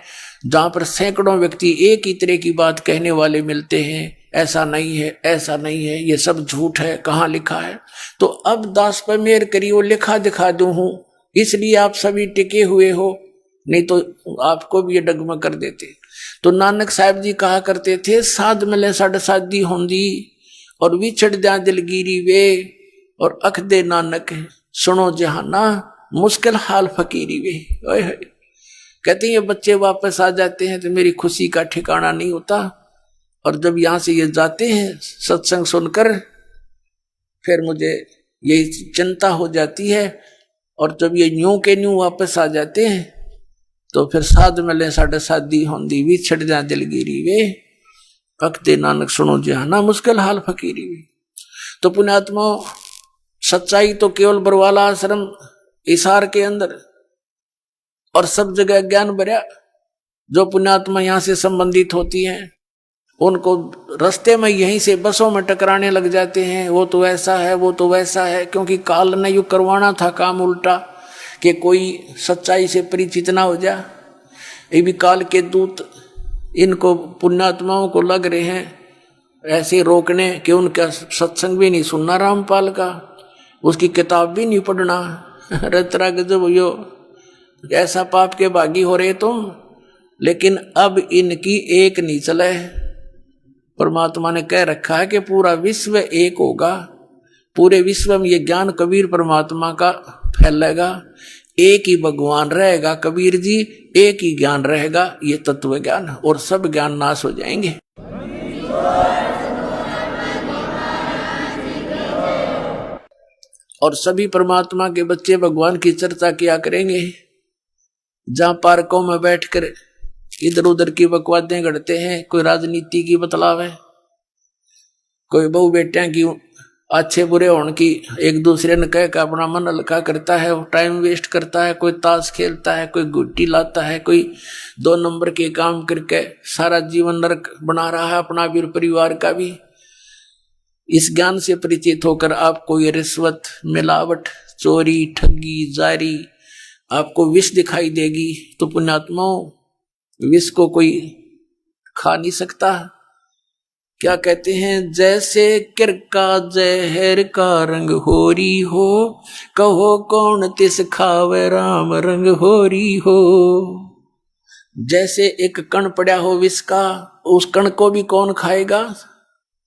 जहां पर सैकड़ों व्यक्ति एक ही तरह की बात कहने वाले मिलते हैं। ऐसा नहीं है, ऐसा नहीं है, ये सब झूठ है, कहाँ लिखा है? तो अब दास पर मेहर करिए, वो लिखा दिखा दूं हूं, इसलिए आप सभी टिके हुए हो, नहीं तो आपको भी ये डगमग कर देते। तो नानक साहब जी कहा करते थे, साध मिले साढ़े शादी होंगी, और विछड़ द्या दिलगिरी वे, और अख दे नानक सुनो जहाना मुश्किल हाल फकीरी वे। ओए होए। कहते हैं ये बच्चे वापस आ जाते हैं तो मेरी खुशी का ठिकाना नहीं होता, और जब यहां से ये जाते हैं सत्संग सुनकर फिर मुझे यही चिंता हो जाती है, और जब ये न्यू के न्यू वापस आ जाते हैं तो फिर साध मिले साढ़े शादी होंदी विछड़ जा दिलगिरी वे, अखते नानक सुनो जहाना मुश्किल हाल फकीरी वे। तो पुण्यात्मा सच्चाई तो केवल बरवाला आश्रम इसार के अंदर और सब जगह ज्ञान भरा। जो पुण्यात्मा यहाँ से संबंधित होती हैं उनको रास्ते में यहीं से बसों में टकराने लग जाते हैं, वो तो ऐसा है वो तो वैसा है, क्योंकि काल ने यू करवाना था काम उल्टा कि कोई सच्चाई से परिचित ना हो जा। ये भी काल के दूत इनको पुण्यात्माओं को लग रहे हैं ऐसे रोकने कि उनका सत्संग भी नहीं सुनना, रामपाल का उसकी किताब भी नहीं पढ़ना। रतरा गजब यो ऐसा पाप के भागी हो रहे तुम। लेकिन अब इनकी एक नहीं चले। परमात्मा ने कह रखा है कि पूरा विश्व एक होगा, पूरे विश्व में ये ज्ञान कबीर परमात्मा का फैलेगा, एक ही भगवान रहेगा कबीर जी, एक ही ज्ञान रहेगा ये तत्व ज्ञान, और सब ज्ञान नाश हो जाएंगे। और सभी परमात्मा के बच्चे भगवान की चर्चा किया करेंगे। जहां पार्कों में बैठकर इधर उधर की बकवादें गढ़ते हैं, कोई राजनीति की बतलावे, कोई बहु बेटियां की अच्छे बुरे होने की एक दूसरे ने कह के अपना मन हल्का करता है, टाइम वेस्ट करता है, कोई ताश खेलता है, कोई गुट्टी लाता है, कोई 2 नंबर के काम करके सारा जीवन नरक बना रहा है अपना भी परिवार का भी। इस ज्ञान से परिचित होकर आपको ये रिश्वत, मिलावट, चोरी, ठगी, जारी आपको विष दिखाई देगी, तो पुण्यात्माओं विष को कोई खा नहीं सकता। क्या कहते हैं, जैसे किरका जहर का रंग होरी हो, कहो कौन तिस खावे राम रंग होरी हो। जैसे एक कण पड़ा हो विष का, उस कण को भी कौन खाएगा,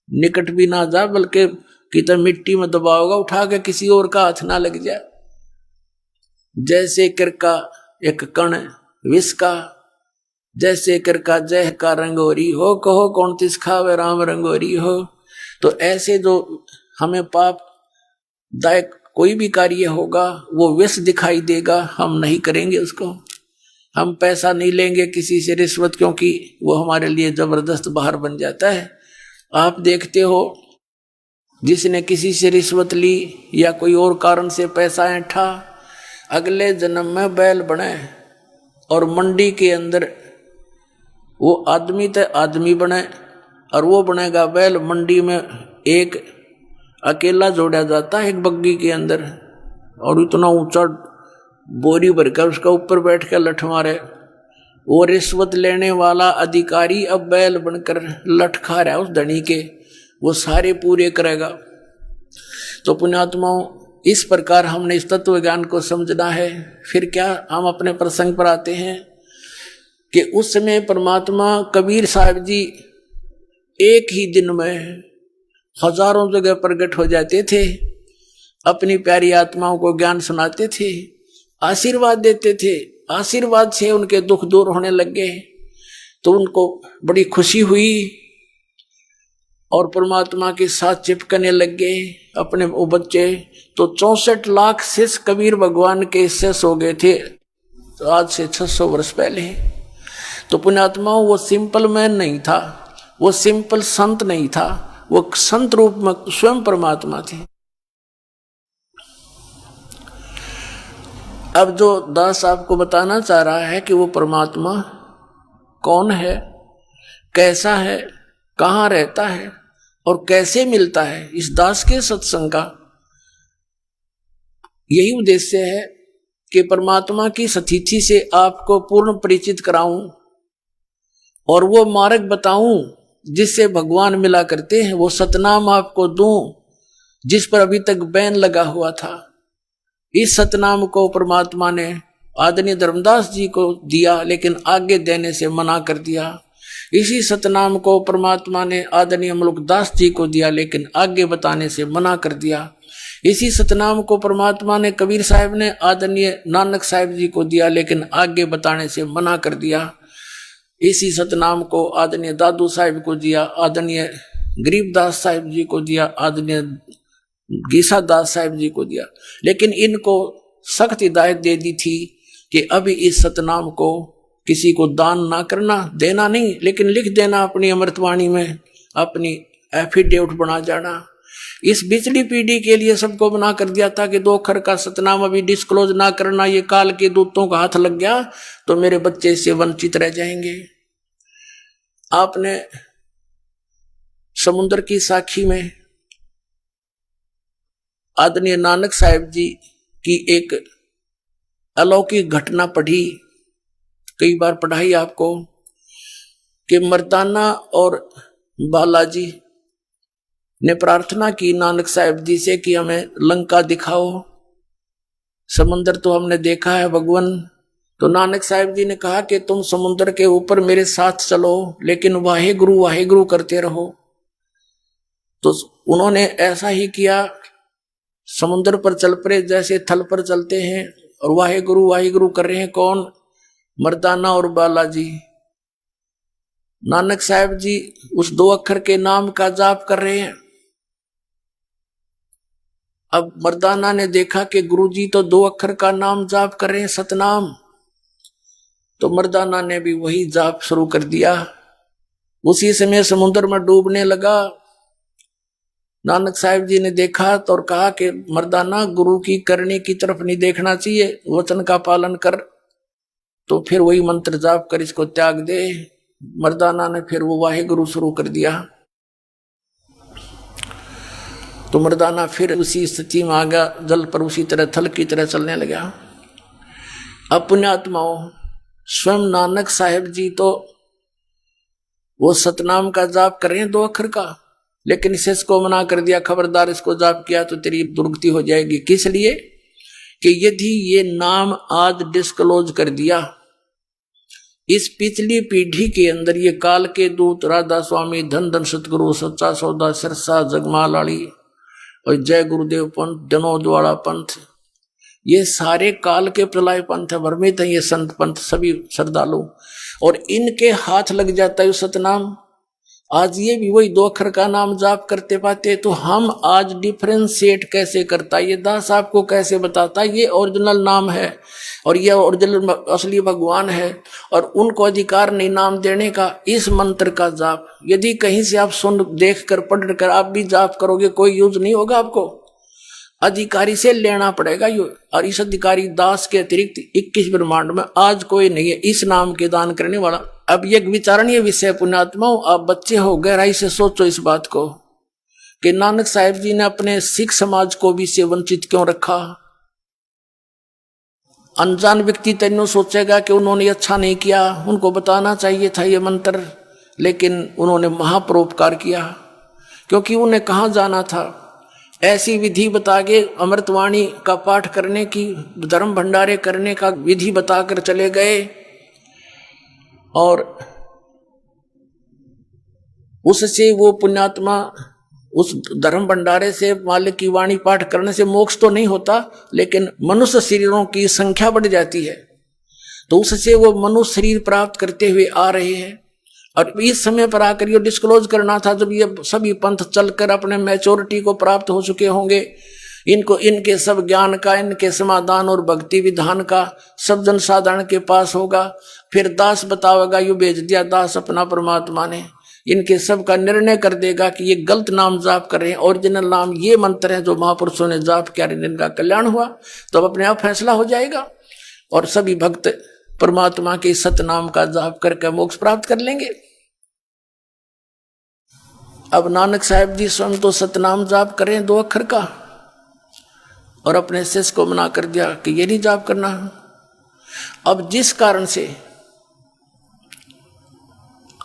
निकट भी ना जा, बल्कि कितना मिट्टी में दबाओगा उठा के, किसी और का हाथ ना लग जाए। जैसे किरका एक कण विष का, जैसे किरका जह का रंगोरी हो, कहो कौन तिस खावे राम रंगोरी हो। तो ऐसे जो हमें पाप दायक कोई भी कार्य होगा वो विष दिखाई देगा, हम नहीं करेंगे उसको। हम पैसा नहीं लेंगे किसी से रिश्वत, क्योंकि वो हमारे लिए जबरदस्त बाहर बन जाता है। आप देखते हो जिसने किसी से रिश्वत ली या कोई और कारण से पैसा ऐंठा, अगले जन्म में बैल बने और मंडी के अंदर वो आदमी तो आदमी बने और वो बनेगा बैल। मंडी में एक अकेला जोड़ा जाता है एक बग्गी के अंदर, और इतना ऊंचा बोरी भरकर उसका ऊपर बैठ कर लठ मारे। वो रिश्वत लेने वाला अधिकारी अब बैल बनकर लठ खा रहा है उस धनी के, वो सारे पूरे करेगा। तो पुण्यात्माओं इस प्रकार हमने इस तत्व ज्ञान को समझना है। फिर क्या, हम अपने प्रसंग पर आते हैं कि उस समय परमात्मा कबीर साहब जी एक ही दिन में हजारों जगह प्रकट हो जाते थे, अपनी प्यारी आत्माओं को ज्ञान सुनाते थे, आशीर्वाद देते थे। आशीर्वाद से उनके दुख दूर होने लग गए, तो उनको बड़ी खुशी हुई और परमात्मा के साथ चिपकने लग गए अपने वो बच्चे। तो 64 लाख शिष्य कबीर भगवान के शिष्य हो गए थे, तो आज से 600 वर्ष पहले। तो पुण्यात्मा वो सिंपल मैन नहीं था, वो सिंपल संत नहीं था, वो संत रूप में स्वयं परमात्मा थे। अब जो दास आपको बताना चाह रहा है कि वो परमात्मा कौन है, कैसा है, कहाँ रहता है और कैसे मिलता है, इस दास के सत्संग का यही उद्देश्य है कि परमात्मा की सतिथि से आपको पूर्ण परिचित कराऊं और वो मार्ग बताऊं जिससे भगवान मिला करते हैं, वो सतनाम आपको दूं जिस पर अभी तक बैन लगा हुआ था। इस सतनाम को परमात्मा ने आदरणीय धर्मदास जी को दिया, लेकिन आगे देने से मना कर दिया इसी सतनाम को परमात्मा ने आदरणीय मुल्कदास जी को दिया, लेकिन आगे बताने से मना कर दिया। इसी सतनाम को परमात्मा ने कबीर साहब ने आदरणीय नानक साहब जी को दिया, लेकिन आगे बताने से मना कर दिया। इसी सतनाम को आदरणीय दादू साहब को दिया, आदरणीय गरीबदास साहब जी को दिया, आदरणीय गीसा दास साहब जी को दिया, लेकिन इनको सख्त हिदायत दे दी थी कि अभी इस सतनाम को किसी को दान ना करना, देना नहीं, लेकिन लिख देना अपनी अमृतवाणी में, अपनी एफिडेविट बना जाना। इस पिछली पीढ़ी के लिए सबको बना कर दिया था कि 2 अक्षर का सतनाम अभी डिस्क्लोज ना करना, ये काल के दूतों का हाथ लग गया तो मेरे बच्चे इससे वंचित रह जाएंगे। आपने समुद्र की साखी में आदरणीय नानक साहब जी की एक अलौकिक घटना पढ़ी, कई बार पढ़ाई आपको, कि मर्दाना और बालाजी ने प्रार्थना की नानक साहब जी से कि हमें लंका दिखाओ, समुद्र तो हमने देखा है भगवान। तो नानक साहब जी ने कहा कि तुम समुद्र के ऊपर मेरे साथ चलो, लेकिन वाहे गुरु करते रहो। तो उन्होंने ऐसा ही किया, समुद्र पर चल पड़े जैसे थल पर चलते हैं, और वाहे गुरु कर रहे हैं। कौन? मर्दाना और बालाजी। नानक साहब जी उस 2 अक्षर के नाम का जाप कर रहे हैं। अब मर्दाना ने देखा कि गुरुजी तो 2 अक्षर का नाम जाप कर रहे हैं, सतनाम। तो मर्दाना ने भी वही जाप शुरू कर दिया। उसी समय समुद्र में डूबने लगा। नानक साहब जी ने देखा तो और कहा कि मर्दाना, गुरु की करनी की तरफ नहीं देखना चाहिए, वचन का पालन कर। तो फिर वही मंत्र जाप कर इसको त्याग दे। मर्दाना ने फिर वो वाहे गुरु शुरू कर दिया। तो मर्दाना फिर उसी स्थिति में आ गया, जल पर उसी तरह थल की तरह चलने लगा। अब पुण्यात्माओं, स्वयं नानक साहब जी तो वो सतनाम का जाप कर रहे हैं 2 अक्षर का, लेकिन इसे इसको मना कर दिया, खबरदार इसको जाप किया तो तेरी दुर्गति हो जाएगी। किस लिए? कि यदि ये नाम आज डिस्क्लोज कर दिया, इस पिछली पीढ़ी के अंदर ये काल के दूत राधा स्वामी, धन धन सतगुरु, सच्चा सौदा, सिरसा, जगमालाड़ी और जय गुरुदेव पंथ, जनोद्वारा पंथ, ये सारे काल के प्रलय पंथ है, भ्रमित है ये संत पंथ सभी श्रद्धालु, और इनके हाथ लग जाता है सतनाम। आज ये भी वही 2 अक्षर का नाम जाप करते पाते, तो हम आज डिफरेंशिएट कैसे करता, ये दास आपको कैसे बताता ये ओरिजिनल नाम है और ये ओरिजिनल असली भगवान है, और उनको अधिकार नहीं नाम देने का। इस मंत्र का जाप यदि कहीं से आप सुन देख कर पढ़ कर आप भी जाप करोगे, कोई यूज नहीं होगा, आपको अधिकारी से लेना पड़ेगा ये। और इस अधिकारी दास के अतिरिक्त 21 ब्रह्मांड में आज कोई नहीं है इस नाम के दान करने वाला। अब ये विचारणीय विषय पुण्यात्माओं, आप बच्चे हो, गहराई से सोचो इस बात को कि नानक साहब जी ने अपने सिख समाज को भी से वंचित क्यों रखा। अनजान व्यक्ति तैनो सोचेगा कि उन्होंने अच्छा नहीं किया, उनको बताना चाहिए था ये मंत्र, लेकिन उन्होंने महापरोपकार किया, क्योंकि उन्हें कहाँ जाना था। ऐसी विधि बता के अमृतवाणी का पाठ करने की, धर्म भंडारे करने का विधि बताकर चले गए, और उससे वो पुण्यात्मा उस धर्म भंडारे से मालिक की वाणी पाठ करने से मोक्ष तो नहीं होता, लेकिन मनुष्य शरीरों की संख्या बढ़ जाती है। तो उससे वो मनुष्य शरीर प्राप्त करते हुए आ रहे हैं, और इस समय पर आकर ये डिस्क्लोज करना था जब ये सभी पंथ चलकर अपने मैच्योरिटी को प्राप्त हो चुके होंगे, इनको इनके सब ज्ञान का, इनके समाधान और भक्ति विधान का सब जन साधारण के पास होगा। फिर दास बतावेगा, यू भेज दिया दास अपना परमात्मा ने, इनके सब का निर्णय कर देगा कि ये गलत नाम जाप कर रहे हैं, ओरिजिनल नाम ये मंत्र है जो महापुरुषों ने जाप किया, इनका कल्याण हुआ। तो अब अपने आप फैसला हो जाएगा और सभी भक्त परमात्मा के सतनाम का जाप करके मोक्ष प्राप्त कर लेंगे। अब नानक साहब जी स्वयं तो सतनाम जाप कर रहे हैं 2 अक्षर का, और अपने शिष्य को मना कर दिया कि ये नहीं जाप करना। अब जिस कारण से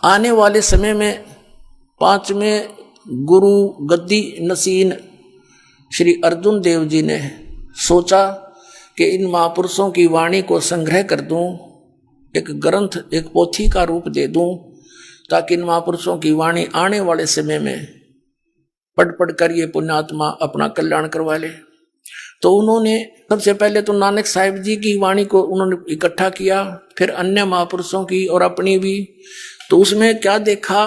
आने वाले समय में 5वें गुरु गद्दी नसीन श्री अर्जुन देव जी ने सोचा कि इन महापुरुषों की वाणी को संग्रह कर दूं, एक ग्रंथ, एक पोथी का रूप दे दूं, ताकि इन महापुरुषों की वाणी आने वाले समय में पढ़ पढ़ कर ये पुण्यात्मा अपना कल्याण करवा ले। तो उन्होंने सबसे पहले तो नानक साहिब जी की वाणी को उन्होंने इकट्ठा किया, फिर अन्य महापुरुषों की और अपनी भी। तो उसमें क्या देखा,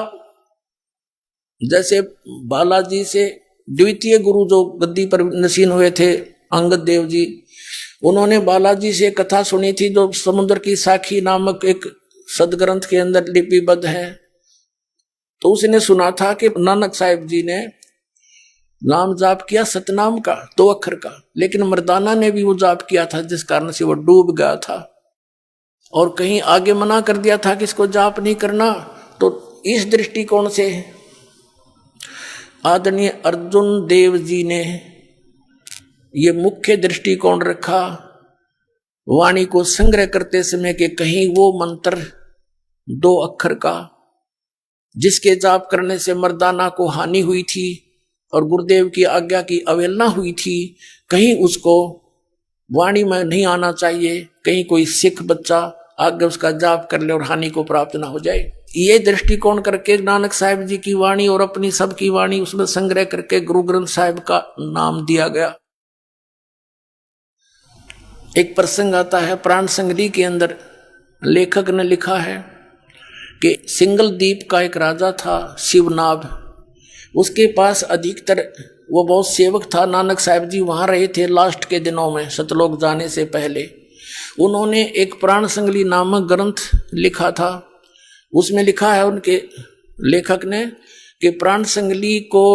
जैसे बालाजी से द्वितीय गुरु जो गद्दी पर नसीन हुए थे अंगद देव जी, उन्होंने बालाजी से कथा सुनी थी जो समुद्र की साखी नामक एक सदग्रंथ के अंदर लिपिबद्ध है। तो उसने सुना था कि नानक साहिब जी ने नाम जाप किया सतनाम का 2 अक्षर का, लेकिन मर्दाना ने भी वो जाप किया था जिस कारण से वो डूब गया था, और कहीं आगे मना कर दिया था कि इसको जाप नहीं करना। तो इस दृष्टिकोण से आदरणीय अर्जुन देव जी ने ये मुख्य दृष्टिकोण रखा वाणी को संग्रह करते समय के कहीं वो मंत्र 2 अक्षर का जिसके जाप करने से मर्दाना को हानि हुई थी और गुरुदेव की आज्ञा की अवहेलना हुई थी, कहीं उसको वाणी में नहीं आना चाहिए, कहीं कोई सिख बच्चा आगे उसका जाप कर ले और हानि को प्राप्त ना हो जाए। ये दृष्टिकोण करके नानक साहिब जी की वाणी और अपनी सबकी वाणी उसमें संग्रह करके गुरु ग्रंथ साहिब का नाम दिया गया। एक प्रसंग आता है प्राण संग्रह के अंदर, लेखक ने लिखा है कि सिंगल द्वीप का एक राजा था शिवनाभ, उसके पास अधिकतर वो बहुत सेवक था। नानक साहिब जी वहाँ रहे थे लास्ट के दिनों में, सतलोक जाने से पहले। उन्होंने एक प्राण संगली नामक ग्रंथ लिखा था। उसमें लिखा है उनके लेखक ने कि प्राण संगली को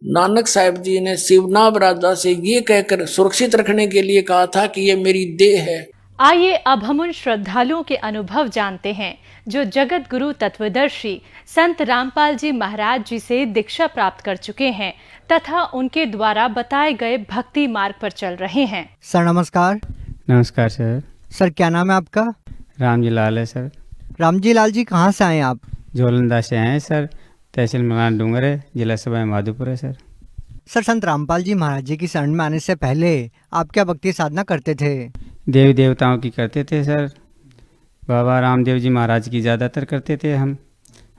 नानक साहिब जी ने शिवनाभ राजा से ये कहकर सुरक्षित रखने के लिए कहा था कि ये मेरी देह है। आइए अब हम उन श्रद्धालुओं के अनुभव जानते हैं जो जगत गुरु तत्वदर्शी संत रामपाल जी महाराज जी से दीक्षा प्राप्त कर चुके हैं तथा उनके द्वारा बताए गए भक्ति मार्ग पर चल रहे हैं। सर नमस्कार। नमस्कार सर। सर क्या नाम है आपका? रामजी लाल है सर। रामजी लाल जी कहाँ से आए आप? जोलंदा से आए हैं सर, तहसील मलान डूंगर है, जिला सभा माधोपुर है सर। सर संत रामपाल जी महाराज जी की शरण में आने से पहले आप क्या भक्ति साधना करते थे? देवी देवताओं की करते थे सर, बाबा रामदेव जी महाराज की ज़्यादातर करते थे। हम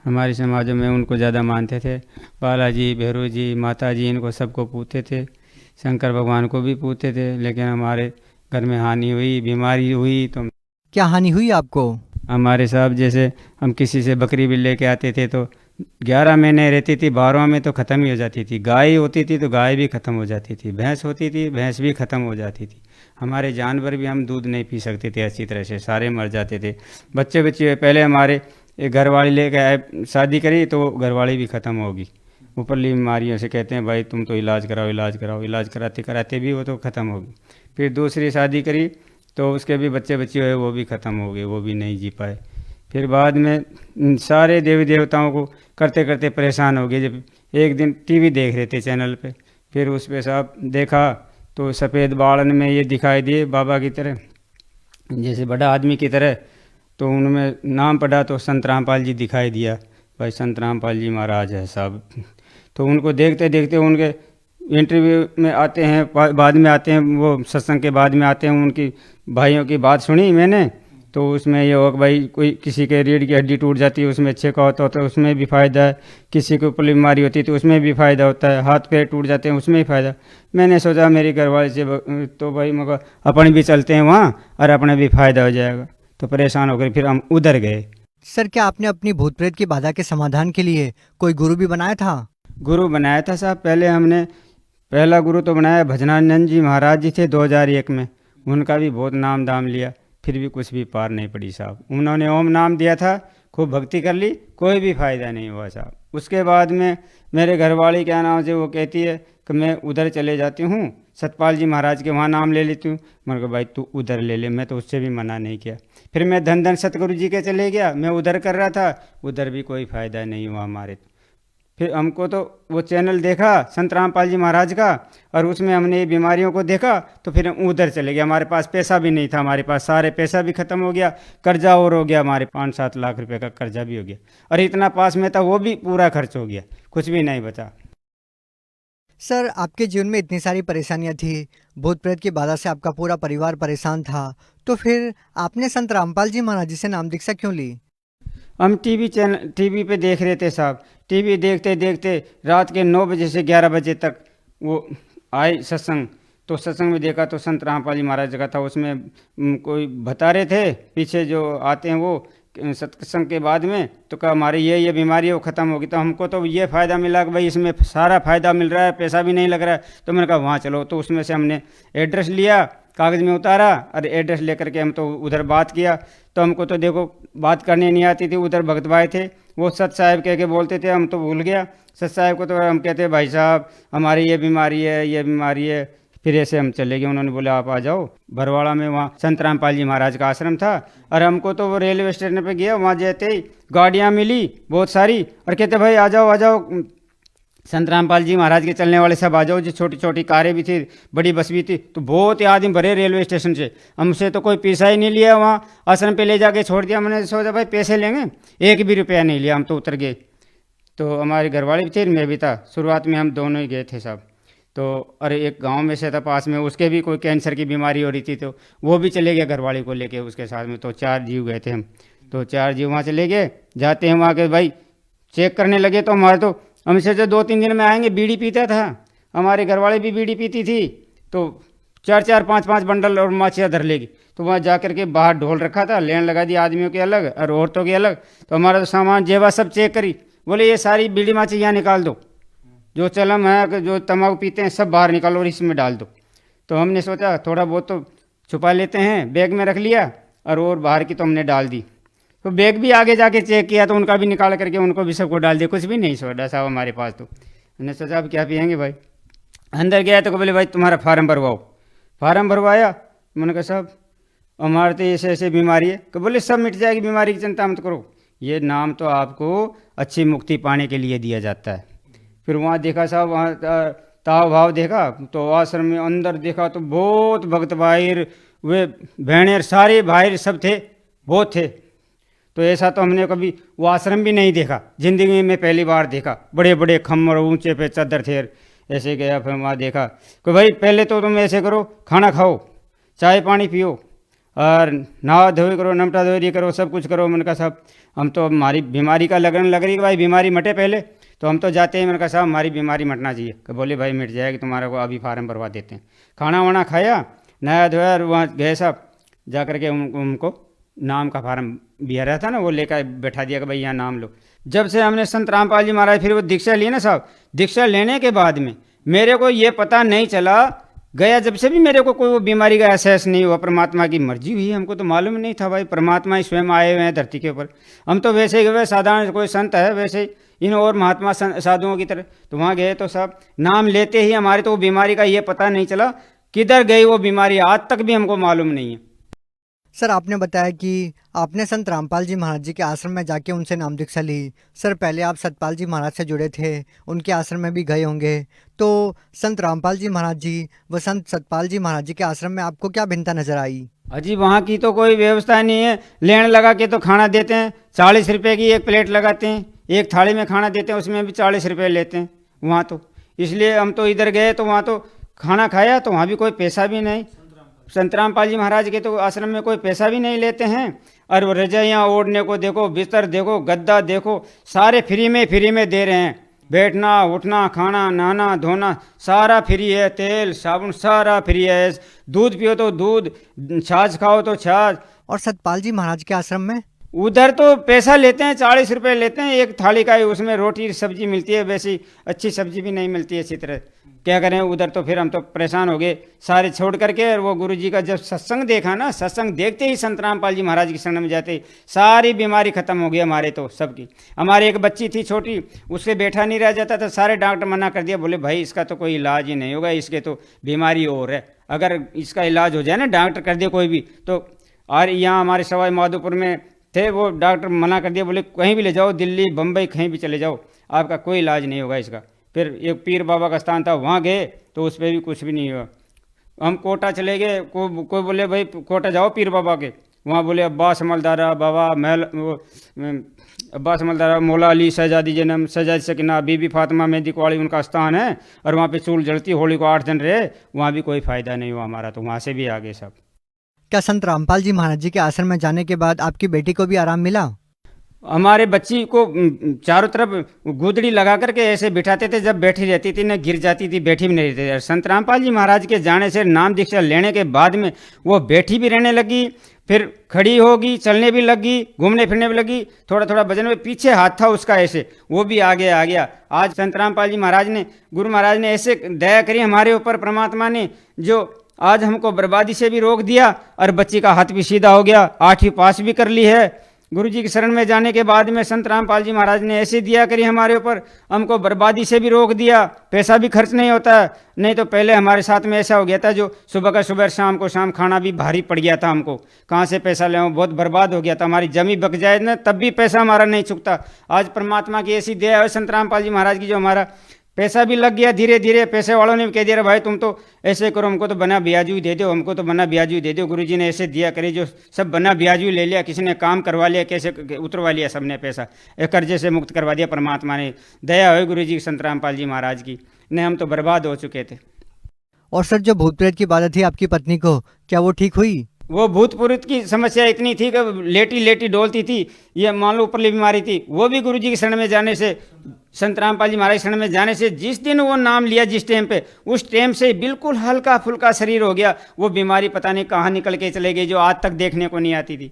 हमारे समाजों में उनको ज़्यादा मानते थे। बालाजी, भैरव जी, माता जी, इनको सबको पूछते थे। शंकर भगवान को भी पूछते थे, लेकिन हमारे घर में हानि हुई, बीमारी हुई। तो क्या हानि हुई आपको? हमारे साहब जैसे हम किसी से बकरी भी लेके आते थे तो 11 महीने रहती थी, 12वां में तो ख़त्म ही हो जाती थी। गाय होती थी तो गाय भी ख़त्म हो जाती थी, भैंस होती थी भैंस भी ख़त्म हो जाती थी। हमारे जानवर भी हम दूध नहीं पी सकते थे अच्छी तरह से, सारे मर जाते थे। बच्चे पहले हमारे एक घरवाली लेके आए, शादी करी तो घरवाली भी ख़त्म होगी। ऊपरली बीमारियों से कहते हैं भाई तुम तो इलाज कराओ इलाज कराओ, इलाज कराते कराते भी वो तो ख़त्म होगी। फिर दूसरी शादी करी तो उसके भी बच्चे हुए, वो भी ख़त्म हो गए, वो भी नहीं जी पाए। फिर बाद में सारे देवी देवताओं को करते करते परेशान हो गए। जब एक दिन टीवी देख रहे थे चैनल पे, फिर उस पे साहब देखा तो सफ़ेद बाड़न में ये दिखाई दिए बाबा की तरह, जैसे बड़ा आदमी की तरह। तो उनमें नाम पढ़ा तो संत रामपाल जी दिखाई दिया, भाई संत रामपाल जी महाराज है साहब। तो उनको देखते देखते उनके इंटरव्यू में आते हैं, बाद में आते हैं, वो सत्संग के बाद में आते हैं, उनकी भाइयों की बात सुनी मैंने। तो उसमें ये हो कि भाई कोई किसी के रीढ़ की हड्डी टूट जाती है उसमें अच्छे का होता है, उसमें भी फ़ायदा है। किसी को ऊपर बीमारी होती है तो उसमें भी फ़ायदा होता है, हाथ पैर टूट जाते हैं उसमें भी फ़ायदा। मैंने सोचा मेरी घरवाली से तो भाई मगर अपने भी चलते हैं वहाँ और अपने भी फ़ायदा हो जाएगा। तो परेशान होकर फिर हम उधर गए। सर क्या आपने अपनी भूत प्रेत की बाधा के समाधान के लिए कोई गुरु भी बनाया था? गुरु बनाया था साहब। पहले हमने पहला गुरु तो बनाया भजनानंद जी महाराज जी थे 2001 में, उनका भी बहुत नाम दाम लिया, फिर भी कुछ भी पार नहीं पड़ी साहब। उन्होंने ओम नाम दिया था, खूब भक्ति कर ली, कोई भी फ़ायदा नहीं हुआ साहब। उसके बाद में मेरे घरवाली क्या नाम से वो कहती है कि मैं उधर चले जाती हूँ, सतपाल जी महाराज के वहाँ नाम ले लेती हूँ। मैंने कहा भाई तू उधर ले ले, मैं तो उससे भी मना नहीं किया। फिर मैं धन सतगुरु जी के चले गया, मैं उधर कर रहा था, उधर भी कोई फ़ायदा नहीं हुआ हमारे। फिर हमको तो वो चैनल देखा संत रामपाल जी महाराज का, और उसमें हमने बीमारियों को देखा, तो फिर हम उधर चले गए। हमारे पास पैसा भी नहीं था, हमारे पास सारे पैसा भी ख़त्म हो गया, कर्जा और हो गया, हमारे 5-7 लाख रुपए का कर्जा भी हो गया, और इतना पास में था वो भी पूरा खर्च हो गया, कुछ भी नहीं बचा। सर आपके जीवन में इतनी सारी परेशानियां थी, भूत प्रेत की बाधा से आपका पूरा परिवार परेशान था, तो फिर आपने संत रामपाल जी महाराज जी से नाम दीक्षा क्यों ली? हम टीवी पे देख रहे थे साहब। टीवी देखते देखते रात के 9 बजे से 11 बजे तक वो आए सत्संग। तो सत्संग में देखा तो संत रामपाल जी महाराज का था, उसमें कोई बता रहे थे पीछे जो आते हैं वो सत्संग के बाद में, तो कहा हमारी ये बीमारी है वो ख़त्म होगी। तो हमको तो ये फ़ायदा मिला कि भाई इसमें सारा फ़ायदा मिल रहा है, पैसा भी नहीं लग रहा है। तो मैंने कहा वहाँ चलो। तो उसमें से हमने एड्रेस लिया, कागज़ में उतारा और एड्रेस लेकर के हम तो उधर बात किया। तो हमको तो देखो बात करनी नहीं आती थी। उधर भगत भाई थे, वो सत साहब कह के बोलते थे, हम तो भूल गया सत साहब को। तो हम कहते भाई साहब हमारी ये बीमारी है, ये बीमारी है। फिर ऐसे हम चले गए। उन्होंने बोला आप आ जाओ। बरवाड़ा में वहाँ संत रामपाल जी महाराज का आश्रम था। और हमको तो वो रेलवे स्टेशन पे गया, वहाँ जाते ही गाड़ियाँ मिली बहुत सारी और कहते भाई आ जाओ आ जाओ, संत रामपाल जी महाराज के चलने वाले सब आ जाओ। जो छोटी छोटी कारें भी थी, बड़ी बस भी थी, तो बहुत ही आदमी भरे रेलवे स्टेशन से। हमसे तो कोई पैसा ही नहीं लिया, वहाँ आश्रम पे ले जाके छोड़ दिया। मैंने सोचा भाई पैसे लेंगे, 1 भी रुपया नहीं लिया। हम तो उतर गए। तो हमारे घरवाले भी थे, मैं भी था। शुरुआत में हम दोनों ही गए थे साहब। तो अरे एक गांव में से था पास में, उसके भी कोई कैंसर की बीमारी हो रही थी, तो वो भी चले गए घरवाले को लेके उसके साथ में। तो 4 जीव गए थे हम। तो 4 जीव वहाँ चले गए। जाते हैं वहाँ के भाई चेक करने लगे तो हमारे तो हमसे जो 2-3 दिन में आएंगे। बीड़ी पीता था, हमारे घरवाले भी बीड़ी पीती थी। तो 4-4 5-5 बंडल और माचिया धर लेगी। तो वहाँ जा करके बाहर ढोल रखा था, लेन लगा दी आदमियों के अलग और औरतों के अलग। तो हमारा तो सामान जेवा सब चेक करी, बोले ये सारी बीड़ी माची यहाँ निकाल दो, जो चलम है जो तम्बाकू पीते हैं सब बाहर निकालो और इसमें डाल दो। तो हमने सोचा थोड़ा बहुत तो छुपा लेते हैं, बैग में रख लिया और बाहर की तो हमने डाल दी। तो बैग भी आगे जाके चेक किया तो उनका भी निकाल करके उनको भी सबको डाल दिया, कुछ भी नहीं सोडा साहब हमारे पास। तो हमने सोचा अब क्या पियेंगे भाई। अंदर गया तो बोले भाई तुम्हारा फार्म भरवाओ। फार्म भरवाया। मैंने कहा साहब हमारे तो ऐसे ऐसे बीमारी है। तो बोले सब मिट जाएगी, बीमारी की चिंता मत करो, ये नाम तो आपको अच्छी मुक्ति पाने के लिए दिया जाता है। फिर वहाँ देखा साहब, वहाँ ताव भाव देखा तो आश्रम में अंदर देखा तो बहुत भक्त भाई, वे बहनेर सारे भाई सब थे, बहुत थे। तो ऐसा तो हमने कभी वो आश्रम भी नहीं देखा, जिंदगी में पहली बार देखा। बड़े बड़े खम्मर ऊंचे पे चादर थे। ऐसे गया फिर वहाँ देखा कि भाई पहले तो तुम ऐसे करो, खाना खाओ, चाय पानी पियो और नहा धोई करो, नमटा धोरी करो, सब कुछ करो। मैंने कहा साहब हम तो हमारी बीमारी का लगने लग रही कि भाई बीमारी मटे पहले। तो हम तो जाते हैं, मैंने कहा साहब हमारी बीमारी मटना चाहिए। कि बोले भाई मिट जाएगी, तुम्हारा को अभी फार्म भरवा देते हैं। खाना वाना खाया, नया धोया और वहाँ गए साहब। जा करके उनको नाम का फार्म भी आ रहा था ना, वो लेकर बैठा दिया कि भाई यहाँ नाम लो। जब से हमने संत रामपाल जी महाराज फिर वो दीक्षा ली ना साहब, दीक्षा लेने के बाद में मेरे को ये पता नहीं चला गया, जब से भी मेरे को कोई वो बीमारी का एहसास नहीं हुआ। परमात्मा की मर्जी हुई, हमको तो मालूम नहीं था भाई परमात्मा ही स्वयं आए हुए हैं धरती के ऊपर। हम तो वैसे ही साधारण कोई संत है वैसे ही इन और महात्मा साधुओं की तरह। तो वहाँ गए तो साहब नाम लेते ही हमारे तो वो बीमारी का ये पता नहीं चला किधर गई वो बीमारी, आज तक भी हमको मालूम नहीं है। सर आपने बताया कि आपने संत रामपाल जी महाराज जी के आश्रम में जाके उनसे नाम दीक्षा ली। सर पहले आप सतपाल जी महाराज से जुड़े थे, उनके आश्रम में भी गए होंगे। तो संत रामपाल जी महाराज जी व संत सतपाल जी महाराज जी के आश्रम में आपको क्या भिन्नता नजर आई? अजी वहाँ की तो कोई व्यवस्था नहीं है, लेन लगा के तो खाना देते हैं। 40 रुपये की एक प्लेट लगाते हैं, एक थाली में खाना देते हैं, उसमें भी 40 रुपये लेते हैं वहाँ तो। इसलिए हम तो इधर गए तो वहाँ तो खाना खाया तो वहाँ भी कोई पैसा भी नहीं। संत रामपाल जी महाराज के तो आश्रम में कोई पैसा भी नहीं लेते हैं। और वो रजाइयाँ ओढ़ने को देखो, बिस्तर देखो, गद्दा देखो, सारे फ्री में दे रहे हैं। बैठना उठना खाना नहाना धोना सारा फ्री है, तेल साबुन सारा फ्री है। दूध पियो तो दूध, छाछ खाओ तो छाछ। और सतपाल जी महाराज के आश्रम में उधर तो पैसा लेते हैं, 40 रुपये लेते हैं एक थाली का ही, उसमें रोटी सब्जी मिलती है, वैसी अच्छी सब्जी भी नहीं मिलती है अच्छी तरह। क्या करें उधर तो फिर हम तो परेशान हो गए सारे छोड़ करके। और वो गुरुजी का जब सत्संग देखा ना, सत्संग देखते ही संत रामपाल जी महाराज के शरण में जाते ही सारी बीमारी खत्म हो गई हमारे तो सबकी। हमारी एक बच्ची थी छोटी, उससे बैठा नहीं रह जाता था, सारे डॉक्टर मना कर दिया, बोले भाई इसका तो कोई इलाज ही नहीं होगा, इसके तो बीमारी और है, अगर इसका इलाज हो जाए ना डॉक्टर कर दे कोई भी तो। और यहाँ हमारे सवाई माधोपुर में थे, वो डॉक्टर मना कर दिया, बोले कहीं भी ले जाओ, दिल्ली बम्बई कहीं भी चले जाओ, आपका कोई इलाज नहीं होगा इसका। फिर एक पीर बाबा का स्थान था, वहाँ गए तो उस पर भी कुछ भी नहीं हुआ। हम कोटा चले गए, कोई बोले भाई कोटा जाओ पीर बाबा के, वहाँ बोले अब्बास अमलदारा बाबा महल, अब्बास अमलदारा मौला अली शहजादी जन्म शहजादी सकीना बीबी फातिमा मेहंदी कुआड़ी उनका स्थान है, और वहाँ पे चूल जलती, होली को 8 दिन रहे, वहाँ भी कोई फ़ायदा नहीं हुआ हमारा, तो वहाँ से भी आ गए सब। क्या संत रामपाल जी महाराज जी के आश्रम में जाने के बाद आपकी बेटी को भी आराम मिला? हमारे बच्ची को चारों तरफ गुदड़ी लगा करके ऐसे बिठाते थे, जब बैठी रहती थी न गिर जाती थी, बैठी भी नहीं रहती थी। संत रामपाल जी महाराज के जाने से, नाम दीक्षा लेने के बाद में वो बैठी भी रहने लगी, फिर खड़ी होगी, चलने भी लगी, घूमने फिरने भी लगी, थोड़ा थोड़ा वजन में पीछे हाथ था उसका ऐसे, वो भी आगे आ गया। आज संत रामपाल जी महाराज ने, गुरु महाराज ने ऐसे दया करी हमारे ऊपर, परमात्मा ने, जो आज हमको बर्बादी से भी रोक दिया और बच्ची का हाथ भी सीधा हो गया, 8वीं पास भी कर ली है। गुरु जी की शरण में जाने के बाद में संत रामपाल जी महाराज ने ऐसे दिया करी हमारे ऊपर, हमको बर्बादी से भी रोक दिया, पैसा भी खर्च नहीं होता है। नहीं तो पहले हमारे साथ में ऐसा हो गया था, जो सुबह का सुबह, शाम को शाम खाना भी भारी पड़ गया था हमको, कहाँ से पैसा ले, बहुत बर्बाद हो गया था, हमारी जमी बक जाए ना तब भी पैसा हमारा नहीं चुकता। आज परमात्मा की ऐसी दया है संत रामपाल जी महाराज की, जो हमारा पैसा भी लग गया धीरे धीरे। पैसे वालों ने भी कह दिया, भाई तुम तो ऐसे करो, हमको तो बना ब्याजू ही दे दो, हमको तो बना ब्याजू ही दे दो। गुरुजी ने ऐसे दिया करे, जो सब बना ब्याजू ले लिया, किसी ने काम करवा लिया, कैसे उतरवा लिया सबने पैसा, एक कर्जे से मुक्त करवा दिया। परमात्मा ने दया हुई गुरुजी की, संत रामपाल जी महाराज की, नहीं हम तो बर्बाद हो चुके थे। और सर, जो भूत प्रेत की बात थी आपकी पत्नी को, क्या वो ठीक हुई? वो भूत प्रेत की समस्या इतनी थी कि लेटी लेटी डोलती थी, ये मान लो ऊपरली बीमारी थी। वो भी गुरुजी की शरण में जाने से, संत रामपाल जी महाराज की शरण में जाने से, जिस दिन वो नाम लिया जिस टाइम पे, उस टाइम से बिल्कुल हल्का फुल्का शरीर हो गया। वो बीमारी पता नहीं कहाँ निकल के चले गई, जो आज तक देखने को नहीं आती थी।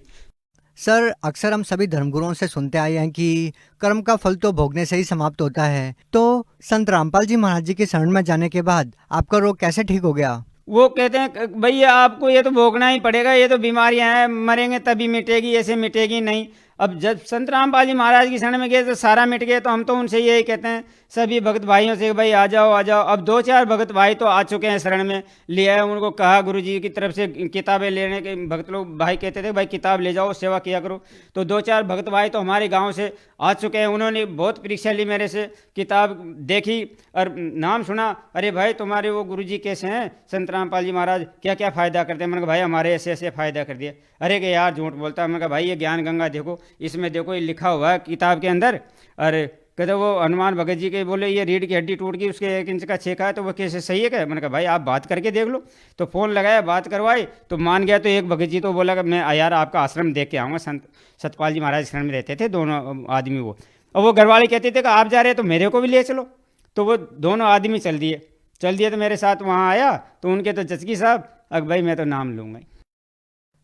सर, अक्सर हम सभी धर्मगुरुओं से सुनते आए हैं कि कर्म का फल तो भोगने से ही समाप्त होता है। तो संत रामपाल जी महाराज जी की शरण में जाने के बाद आपका रोग कैसे ठीक हो गया? वो कहते हैं भैया आपको ये तो भोगना ही पड़ेगा, ये तो बीमारियां हैं, मरेंगे तभी मिटेगी, ऐसे मिटेगी नहीं। अब जब संत रामपाल जी महाराज की शरण में गए तो सारा मिट गए। तो हम तो उनसे यही कहते हैं सभी भक्त भाइयों से, भाई आ जाओ आ जाओ। अब 2-4 भक्त भाई तो आ चुके हैं शरण में, लिया उनको कहा गुरु जी की तरफ से किताबें लेने के, भक्त लोग भाई कहते थे भाई किताब ले जाओ, सेवा किया करो। तो 2-4 भक्त भाई तो हमारे गाँव से आ चुके हैं। उन्होंने बहुत परीक्षा ली मेरे से, किताब देखी और नाम सुना, अरे भाई तुम्हारे वो गुरु जी कैसे हैं संत रामपाल जी महाराज, क्या क्या फ़ायदा करते हैं। मैंने कहा भाई हमारे ऐसे ऐसे फ़ायदा कर दिए। अरे कि यार झूठ बोलता है। मैंने कहा भाई ये ज्ञान गंगा देखो, इसमें देखो ये लिखा हुआ है किताब के अंदर। अरे कहते वो हनुमान भगत जी के बोले ये रीढ़ की हड्डी टूट गई, उसके 1 इंच का छेका है, तो वो कैसे सही है क्या। मैंने कहा भाई आप बात करके देख लो। तो फ़ोन लगाया, बात करवाई तो मान गया। तो एक भगत जी तो बोला कि मैं यार आपका आश्रम देख के आऊँगा। संत सतपाल जी महाराज शरण में रहते थे दोनों आदमी वो, और वो घरवाले कहते थे कि आप जा रहे हैं तो मेरे को भी ले चलो। तो वो दोनों आदमी चल दिए तो मेरे साथ वहाँ आया। तो उनके तो जचकी साहब, अब भाई मैं तो नाम लूँगा।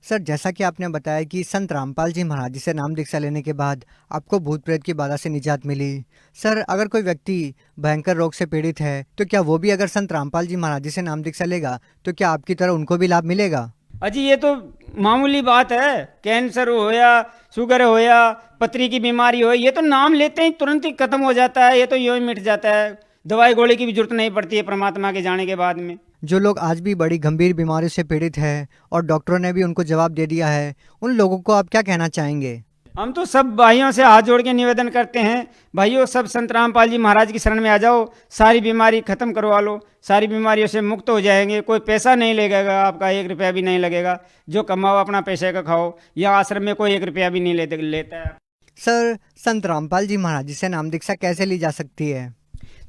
सर, जैसा कि आपने बताया कि संत रामपाल जी महाराज जी से नाम दीक्षा लेने के बाद आपको भूत प्रेत की बाधा से निजात मिली। सर, अगर कोई व्यक्ति भयंकर रोग से पीड़ित है तो क्या वो भी अगर संत रामपाल जी महाराज जी से नाम दीक्षा लेगा तो क्या आपकी तरह उनको भी लाभ मिलेगा? अजी ये तो मामूली बात है, कैंसर हो या शुगर हो या पथरी की बीमारी हो, ये तो नाम लेते ही तुरंत ही खत्म हो जाता है, ये तो यूँ ही मिट जाता है। दवाई गोली की भी जरूरत नहीं पड़ती है परमात्मा के जाने के बाद में। जो लोग आज भी बड़ी गंभीर बीमारी से पीड़ित है और डॉक्टरों ने भी उनको जवाब दे दिया है, उन लोगों को आप क्या कहना चाहेंगे? हम तो सब भाइयों से हाथ जोड़ के निवेदन करते हैं, भाइयों सब संत रामपाल जी महाराज की शरण में आ जाओ, सारी बीमारी खत्म करवा लो, सारी बीमारियों से मुक्त हो जाएंगे। कोई पैसा नहीं लगेगा आपका, 1 रुपया भी नहीं लगेगा। जो कमाओ अपना पैसे का खाओ। यहाँ आश्रम में कोई 1 रुपया भी नहीं लेता है। सर, संत रामपाल जी महाराज जी से नाम दीक्षा कैसे ली जा सकती है?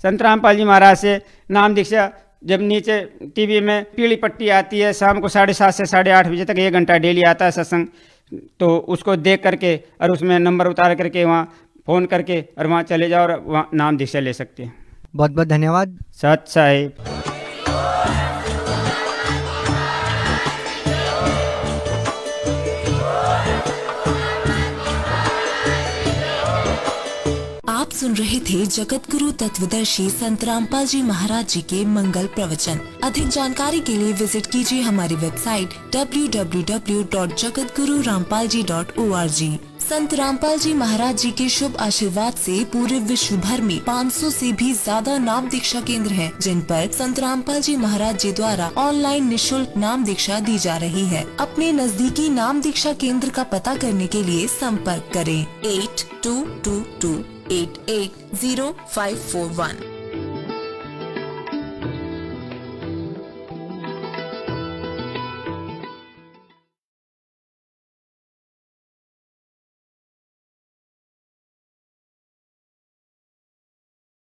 संत रामपाल जी महाराज से नाम दीक्षा जब नीचे टीवी में पीली पट्टी आती है, शाम को 7:30 से 8:30 बजे तक 1 घंटा डेली आता है सत्संग, तो उसको देख करके और उसमें नंबर उतार करके वहाँ फ़ोन करके और वहाँ चले जाओ और वहाँ नाम दीक्षा ले सकते हैं। बहुत बहुत धन्यवाद। सत साहिब। आप सुन रहे थे जगत गुरु तत्वदर्शी संत रामपाल जी महाराज जी के मंगल प्रवचन। अधिक जानकारी के लिए विजिट कीजिए हमारी वेबसाइट www.jagatgururampalji.org। संत रामपाल जी महाराज जी के शुभ आशीर्वाद से पूरे विश्व भर में 500 से भी ज्यादा नाम दीक्षा केंद्र हैं, जिन पर संत रामपाल जी महाराज जी द्वारा ऑनलाइन निशुल्क नाम दीक्षा दी जा रही है। अपने नजदीकी नाम दीक्षा केंद्र का पता करने के लिए संपर्क करें 8222880541।